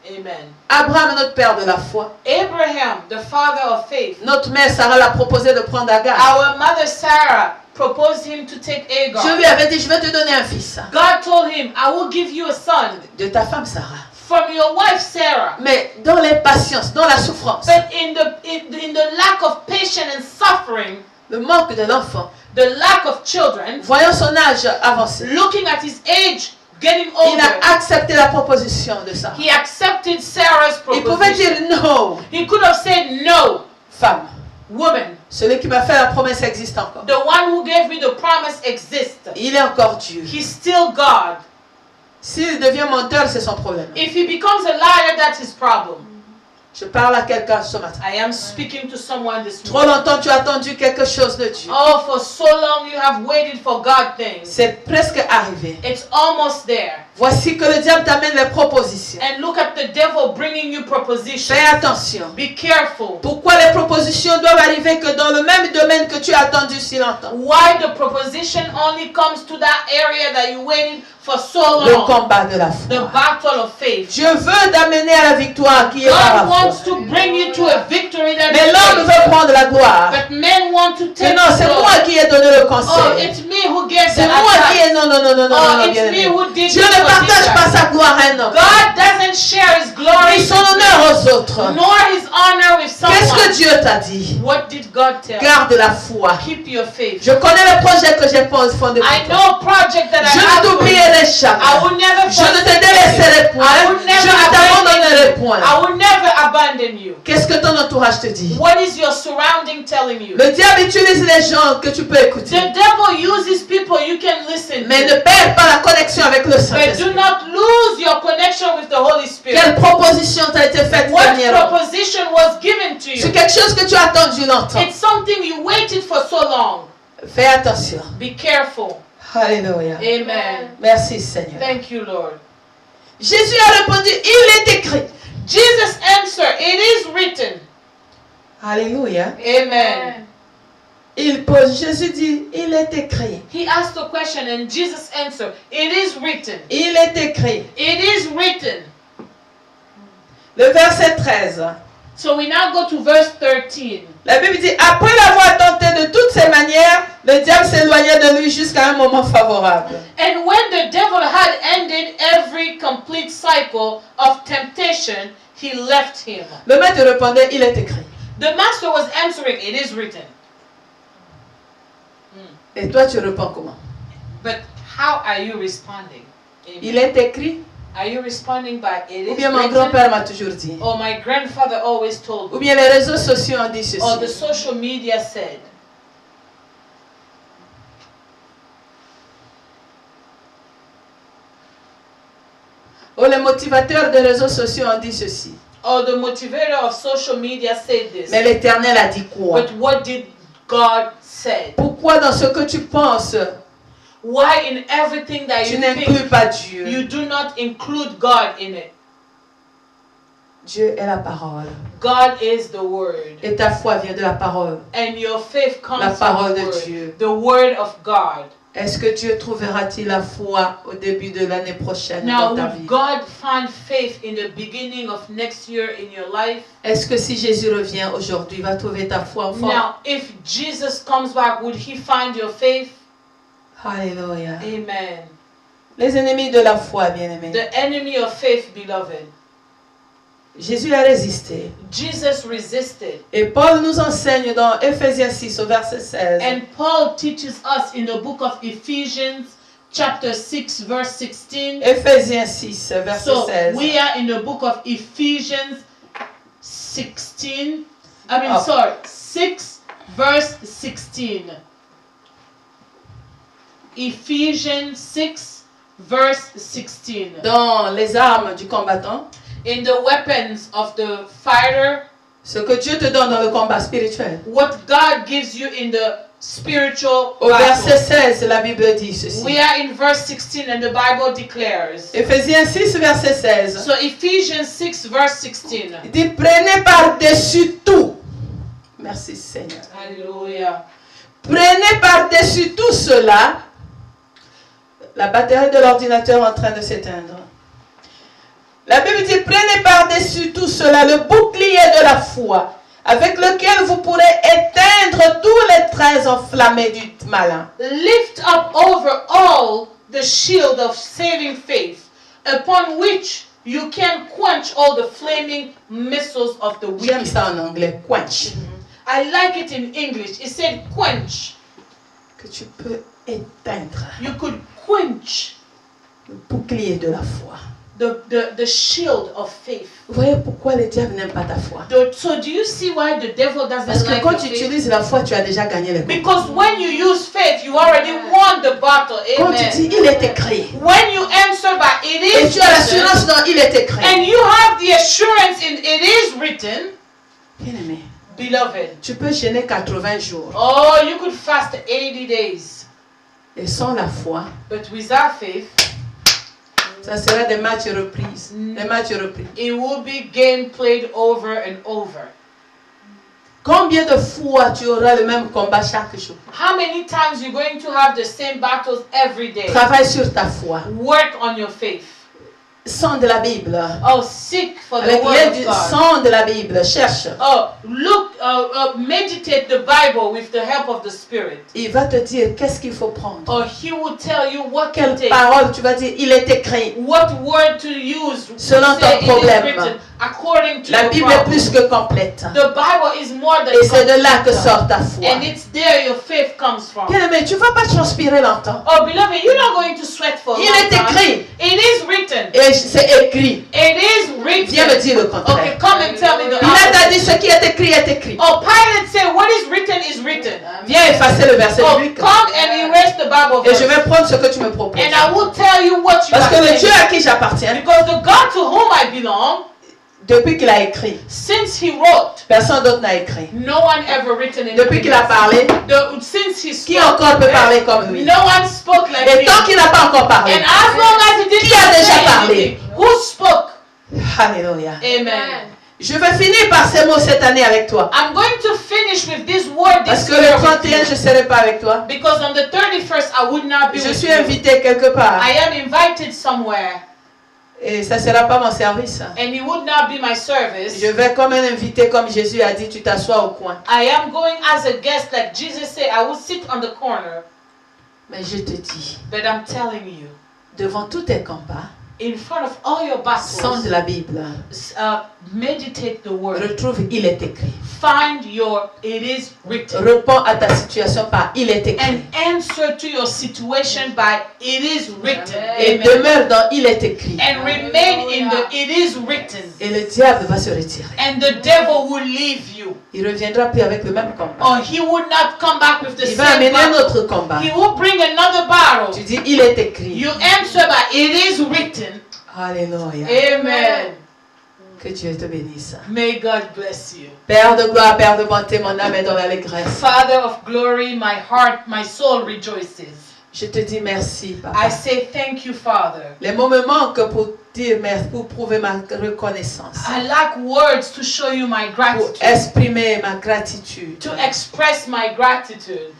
Amen. Abraham, notre père de la foi, Abraham, the father of faith. notre mère Sarah l'a proposé de prendre Agar. Our mother Sarah proposed him to take Agar. Je lui avais dit, je vais te donner un fils God told him, I will give you a son de ta femme Sarah. from your wife Sarah. Mais dans l'impatience, dans la souffrance, But in the lack of patience and suffering, le manque de l'enfant, the lack of children, voyant son âge avancé, looking at his age getting il older, a accepté la proposition de Sarah. he accepted Sarah's Il pouvait proposition. dire non, He could have said, no, femme, woman, celui qui m'a fait la promesse existe encore. the one who gave me the promise exists. Il est encore Dieu. He's still God. S'il devient menteur, c'est son problème. If he becomes a liar, that's his problem. Je parle à quelqu'un ce matin. I am speaking to someone this Trop morning. longtemps tu as attendu quelque chose de Dieu. Oh, for so long you have waited for God things. C'est presque arrivé. It's almost there. Voici que le diable t'amène les propositions. And look at the devil bringing you propositions. Fais attention. Be careful. Pourquoi les propositions doivent arriver que dans le même domaine que tu as attendu si longtemps? Why the proposition only comes to that area that you waited for so Le long? combat de la The foi. battle of faith. Dieu veut t'amener à la victoire qui est par God la wants foi. to bring you to a victory that Mais is l'homme faith. veut prendre la gloire. But men want to Mais take non, c'est the moi glory. qui ai donné le Oh, conseil. it's me who gave the C'est moi qui ai... advice. Non, non, non, non, non, Oh, non, it's bien me aimé. who did Dieu this ne partage position. pas sa gloire à un homme. God doesn't share his glory Ni son honneur aux autres. nor his honor with Qu'est-ce que someone. Dieu t'a dit? What did God tell? Garde la foi. Keep your faith. Je connais le projet que j'ai fondé pour I toi. know a project that I Je ne have for you. t'oublierai I jamais. will never Je ne te forsake délaisserai you. point. I will Je never ne t'abandonnerai abandon you. point. I will never abandon you. Qu'est-ce que ton entourage te dit? What is your surrounding telling you? Le diable utilise les gens que tu peux écouter. The devil uses people you can listen Mais to. ne perds pas la connexion avec le But do Saint-Esprit. not lose your connection with the Holy Spirit. Quelle proposition t'a été faite What dernièrement? proposition was given to C'est you? quelque chose que tu as attendu longtemps. It's something you waited for so long. Fais attention. Be careful. Alléluia. Amen. Merci Seigneur. Thank you, Lord. Jésus a répondu, il est écrit. Jesus answered, it is written. Alléluia. Amen. Il pose, Jésus dit, il est écrit. He asked a question and Jesus answered, it is written. Il est écrit. It is written. Le verset 13. So we now go to verse 13. La Bible dit, après l'avoir tenté de toutes ses manières, le diable s'éloigna de lui jusqu'à un moment favorable. And when the devil had ended every complete cycle of temptation, he left him. Le maître répondait, il est écrit. The master was answering, it is written. Et toi, tu réponds comment? But how are you responding? Amen. Il est écrit. Are you responding by it Ou is bien mon written? grand-père m'a toujours dit. Or my grandfather always told Ou me? bien les réseaux sociaux ont dit Or the ceci. social media said? Ou les motivateurs des réseaux sociaux ont dit ceci. Or the motivator of social media said this? Mais l'Éternel a dit quoi? But what did God say? Pourquoi dans ce que tu penses, Why in everything that tu you n'inclus think, pas Dieu? you do not include God in it? Dieu est la parole. God is the word. Et ta foi vient de la parole. And your faith comes La parole from de the word, Dieu. the word of God. Est-ce que Dieu trouvera-t-il la foi au début de l'année prochaine Now, dans ta will vie? God find faith in the beginning of next year in your life? Est-ce que si Jésus revient aujourd'hui, il va trouver ta foi en forme? Now, if Jesus comes back, would he find your faith? Alléluia. Amen. Les ennemis de la foi, bien-aimés. The enemy of faith, beloved. Jésus a résisté. Jesus resisted. Et Paul nous enseigne dans Éphésiens 6 au verset 16. And Paul teaches us in the book of Ephesians, chapter 6, verse 16. Éphésiens 6, verset So 16. we are in the book of Ephesians 16. 6, verse 16. Ephesians 6, verse 16. Dans les armes du combattant, In the weapons of the fighter, ce que Dieu te donne dans le combat spirituel. what God gives you in the spiritual Au verset battle. 16, la Bible dit ceci. We are in verse 16 and the Bible declares. Éphésiens 6, verset 16. So Ephesians 6, verse 16. Il dit, prenez par-dessus tout. Merci Seigneur. Hallelujah. Prenez par-dessus tout cela. La batterie de l'ordinateur est en train de s'éteindre. La Bible dit, prenez par-dessus tout cela le bouclier de la foi, avec lequel vous pourrez éteindre tous les traits enflammés du malin. Lift up over all the shield of saving faith, upon which you can quench all the flaming missiles of the J'aime wicked. ça en anglais, quench. I like it in English. It said quench. Que tu peux éteindre You could quench le bouclier de la foi. the shield of faith. Vous voyez pourquoi le diable n'aime pas ta foi? So do you see why the devil Parce doesn't que like quand your tu faith? utilises la foi, tu as déjà gagné le combat. Because when you use faith, you already won the battle. Quand tu dis, Amen. il est écrit. When you answer by it Et is tu as written, l'assurance dans il est écrit. and you have the assurance in it is written, Bien-aimé, beloved. tu peux jeûner 80 jours. Oh, you could fast 80 days. Et sans la foi, But without faith, ça sera des matchs reprises. Des matchs repris. it will be game played over and over. Combien de fois tu auras le même combat chaque jour? How many times you're going to have the same battles every day? Travaille sur ta foi. Work on your faith. Sang de la Bible. Oh, seek for the Avec word l'aide of du God. sang de la Bible, cherche. Oh, look, meditate the Bible with the help of the Spirit. Il va te dire qu'est-ce qu'il faut prendre. Or He will tell you what to Quelle take, parole tu vas dire, il est écrit. what word to use. Selon Say ton it is problème. written according to La your Bible est problem. plus que complète. The Bible is more than Et c'est de là que complete. sort ta foi. And it's there your faith comes from. Bien-aimé, tu ne vas pas transpirer longtemps. Oh, beloved, you're not going to sweat for a Il long est time. écrit. It is written. Et c'est écrit. It is Viens me written. dire le Okay, contraire. come and tell me the Pilate a opposite. dit ce qui est écrit est écrit. Oh, Pilate said, what is written is written. Viens effacer le verset Oh, biblique. come and erase the Bible Et je verse. vais prendre ce que tu me proposes. And I will tell you what you Parce que have le Dieu said. à qui j'appartiens, Because the God to whom I belong, depuis qu'il a écrit, since He wrote, personne d'autre n'a écrit. no one ever written anything. Depuis qu'il a parlé, Since He qui spoke, encore peut parler comme lui? no one spoke like Et me. tant qu'il n'a pas encore parlé, And as long as He didn't Qui a déjà say parlé? anything, who spoke? Alléluia. Amen. Je vais finir par ces mots cette année avec toi. I'm going to finish with this word Parce this que le year with 31, you. je ne serai pas avec toi. Because on the 31st, I would not be Je with suis you. invité quelque part. I am invited somewhere, Et ça ne sera pas mon service. and it would not be my service. Je vais comme un invité, comme Jésus a dit, tu t'assois au coin. I am going as a guest, like Jesus said, I will sit on the corner. Mais je te dis, But I'm telling you, devant tous tes combats, in front of all your sang de battles, la Bible, meditate the word. retrouve, il est écrit. Find your, it is written. Réponds à ta situation par il est écrit. And answer to your situation by it is written. Et Amen. demeure dans il est écrit. And remain in the it is written. Et le diable va se retirer. And the devil will leave you. Il ne reviendra plus avec le même combat. Or he would not come back with the Il va same amener un battle. autre combat. He will bring another battle. Tu dis il est écrit. You answer by it is written. Alléluia. Amen. Que Dieu te bénisse. May God bless you. Père de gloire, Père de bonté, mon âme est dans l'allégresse. Father of glory, my heart, my soul rejoices. Je te dis merci, Papa. I say thank you, Father. Les mots me manquent pour dire merci, pour prouver ma reconnaissance. I lack words to show you my Pour gratitude, exprimer ma gratitude. to express my gratitude.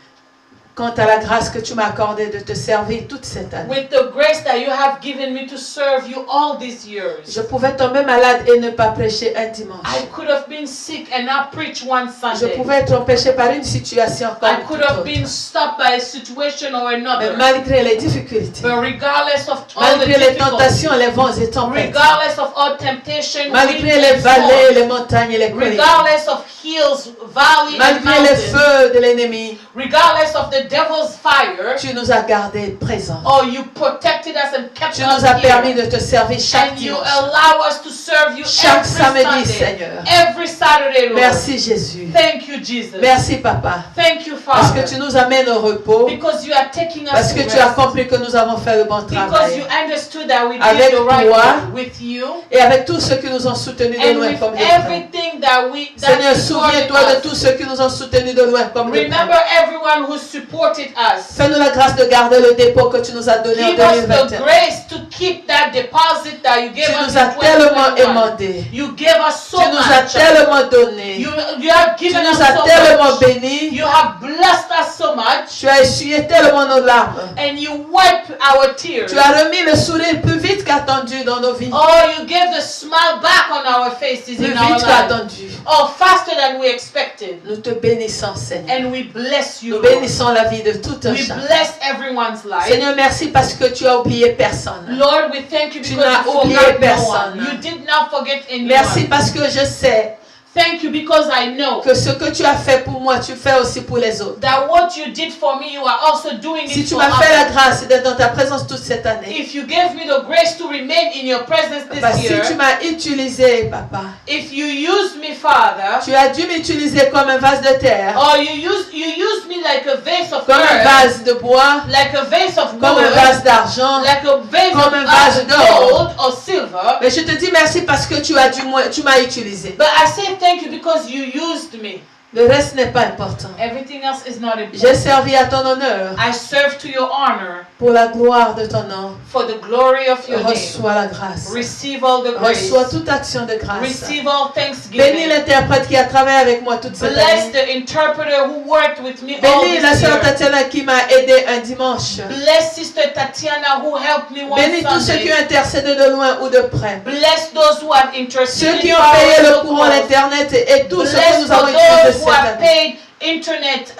Quant à la grâce que tu m'as accordée de te servir toute cette année. With the grace that you have given me to serve you all these years. Je pouvais tomber malade et ne pas prêcher un dimanche. I could have been sick and not preach one Je Sunday. pouvais être empêché par une situation I comme could toute have autre. been stopped by a situation or Mais another. malgré les difficultés, But regardless of all the malgré les difficulties, tentations, les vents et tempêtes, regardless of all temptation, malgré wind les and vallées, storm, les montagnes et les collines, regardless of hills, valley and malgré les mountains, feux de l'ennemi, regardless of the devil's fire, tu nous as gardés présents. oh, you protected us and kept Tu us nous as permis here. de te servir chaque And you dimanche, allow us to serve you chaque every samedi, Sunday, Seigneur. every Saturday, Lord. Merci Jésus. Thank you, Jesus. Merci Papa. Thank you, Parce Father. que tu nous amènes au repos. Because you are taking us Parce to que tu as rest. compris que nous avons fait le bon Because travail. you understood that we Avec did the right toi, thing with you. Et avec tous ceux qui nous ont soutenus de And loin with comme de près. everything that we Seigneur, supported souviens-toi de us. tous ceux qui nous ont soutenus de loin comme de Remember près. everyone who supported us. Fais-nous la grâce de garder le dépôt que tu nous as donné en Give us the 2021. grace to keep that deposit that you gave Tu us nous as in tellement 2021. émandés. You gave us so Tu nous as much. tellement donné. You have Tu given us nous as so tellement much. bénis. You have blessed us so much. Tu as essuyé tellement nos larmes. And you wipe our tears. Tu as remis le sourire plus vite qu'attendu dans nos vies. Oh, you gave the smile back on our faces Plus in our vite lives. qu'attendu. Oh, faster than we expected. Nous te bénissons, Seigneur. And we bless you, Nous Lord. bénissons la vie de tout un We chacun. bless everyone's life. Seigneur, merci parce que tu as oublié personne. Lord, we thank you Tu because n'as you oublié forgot no personne. one. You did not forget anyone. Merci parce que je sais Thank you because I know que ce que tu as fait pour moi, tu fais aussi pour les autres. that what you did for me, you are also doing Si it tu for m'as fait la others. grâce d'être dans ta présence toute cette année, If you gave me the grace to remain in your presence this Papa, si year, tu m'as utilisé, Papa, if you used me, Father, tu as dû m'utiliser comme un vase de terre, or you used me like a vase of comme un earth, vase de bois, like a vase of comme un wood, vase d'argent. like a vase comme of un vase d'or. gold or silver. Mais je te dis merci parce que tu m'as utilisé. But I say thank you because you used me. Le reste n'est pas important. Everything else is not J'ai important. servi à ton honneur I serve to your honor pour la gloire de ton nom. for the glory of your name. Reçois la grâce. Receive all the grace. Reçois toute action de grâce. Receive all Bénis thanksgiving. l'interprète qui a travaillé avec moi toute cette Bless année. the interpreter who worked with me all Bénis la this sœur year. Tatiana qui m'a aidé un dimanche. Bless Sister Tatiana who helped me one Bénis tous ceux qui ont Sunday. intercédé de loin ou de près. Bless those who have Ceux interceded qui for ont payé our le local courant, cause. l'internet et tout ce que Bless nous for avons utilisé those who cette have année. paid internet,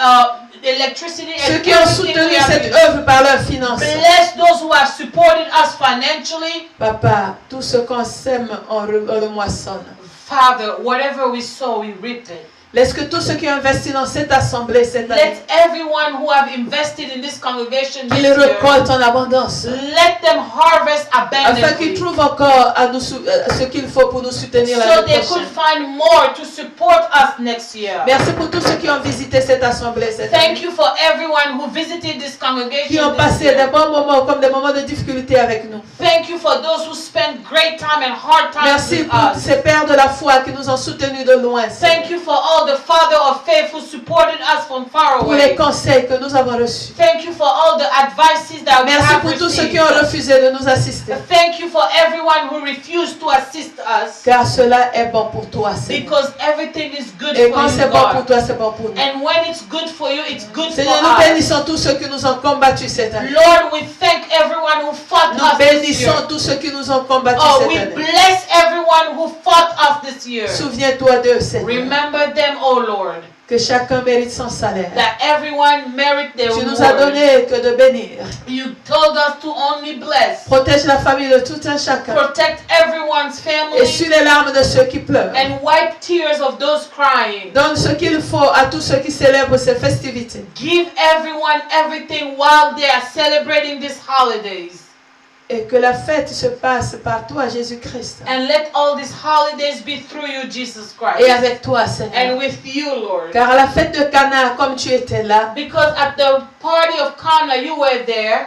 electricity, Ceux and qui ont everything soutenu we have cette used. œuvre par leurs finances. Bless those who have supported us financially. Papa, tout ce qu'on sème, on le moissonne. Father, whatever we sow, we reap it. Laisse que tous ceux qui ont investi dans cette assemblée cette année, Let everyone who have invested in this congregation this qu'ils year, récoltent en abondance. let them harvest Afin qu'ils abundantly. trouvent encore à nous ce qu'il faut pour nous soutenir So l'année they could prochaine. find more to support us next year. Merci pour tous ceux qui ont visité cette assemblée cette Thank année. you for everyone who visited this Qui congregation ont this passé year. des bons moments comme des moments de difficulté avec nous. Thank you for those who spent great time and hard times Merci with pour us. ces pères de la foi qui nous ont soutenus de loin. Thank you for all the father of faith who supported us from far Pour les away. conseils que nous avons reçus. Thank you for all the advices that we Merci have pour tous ceux received. qui ont refusé de nous assister. Thank you for everyone who refused to assist us. Car cela est bon pour toi, Seigneur. Because everything is good Et for quand you, c'est bon pour God. toi, c'est bon pour nous. And when it's good for you, it's good for Seigneur, nous us. bénissons tous ceux qui nous ont combattus cette année. Lord, we thank everyone who fought Nous us this year. bénissons tous ceux qui nous ont combattus Oh, cette we année. bless everyone who fought us this year. Souviens-toi d'eux, Seigneur. Remember them, oh Lord, Que chacun mérite son salaire. that everyone merit their Tu nous as reward. donné que de bénir. You told us to only bless. Protège la famille de tout un chacun. Protect everyone's family Essuie les larmes de ceux qui pleurent. and wipe tears of those crying. Donne ce qu'il faut à tous ceux qui célèbrent ces festivités. Give everyone everything while they are celebrating these holidays. Et que la fête se passe par toi, Jésus-Christ. And let all these holidays be through you, Jesus Et Christ. avec toi, Seigneur. And with you, Lord. Car à la fête de Cana, comme tu étais là, Because at the party of Cana, you were there.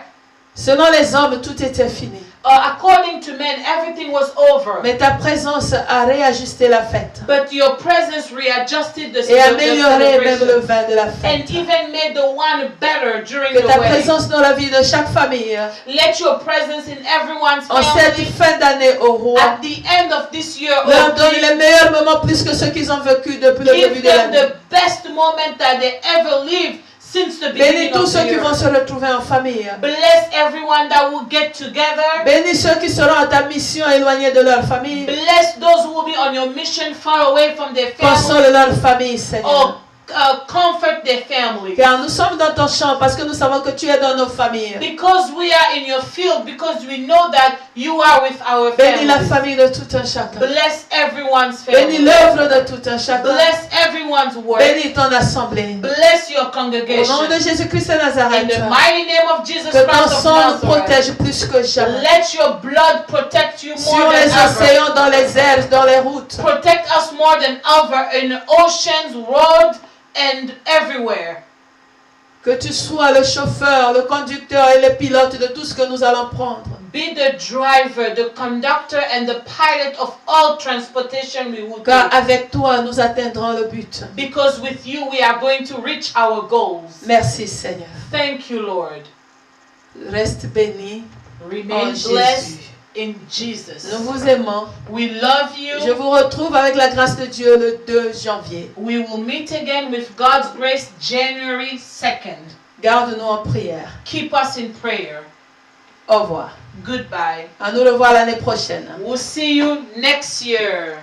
selon les hommes, tout était fini. according to men, everything was over. Mais ta présence a réajusté la fête. But your presence readjusted the Et amélioré même le celebration vin de la and fête. even made the wine better during Que the ta wedding. présence dans la vie de chaque famille, Let your presence in everyone's en cette family fin d'année au roi, at the end of this year, leur oh, donne please, les meilleurs moments plus que ceux qu'ils ont vécu depuis le début give de them l'année. the best moment that they ever lived since the Bénis beginning tous of ceux the qui vont year. se retrouver en famille. Bless everyone that will get together. Bénis ceux qui seront à ta mission éloignés de leur famille. Bless those who will be on your mission far away from their family. Console leur famille, Seigneur. Or comfort their families. Car nous sommes dans ton champ parce que nous savons que tu es dans nos familles. Because we are in your field, because we know that you are with our Bénis la families. famille de tout un chacun. Bless everyone's Bénis family. l'œuvre de tout un chacun. Bless everyone's work. Bénis ton assemblée. Bless your Au nom congregation. de Jésus-Christ de In Nazareth, the mighty name of Jesus que ton Christ of sang nous Nazareth, protège plus que jamais. let your blood protect you more Sur than les ever. océans, dans les airs, dans les routes. Protect us more than ever in oceans, roads, and everywhere. Que tu sois le chauffeur, le conducteur et le pilote de tout ce que nous allons prendre. Be the driver, the conductor, and the pilot of all transportation we will Car do. avec toi, nous atteindrons le but. Because with you we are going to reach our goals. Merci Seigneur. Thank you, Lord. Reste béni Remain en blessed Jésus. in Jesus. Nous vous aimons. We love Je you. vous retrouve avec la grâce de Dieu le 2 janvier. We will meet again with God's grace January 2nd. Garde-nous en prière. Keep us in prayer. Au revoir. Goodbye. À nous revoir l'année prochaine. We'll see you next year.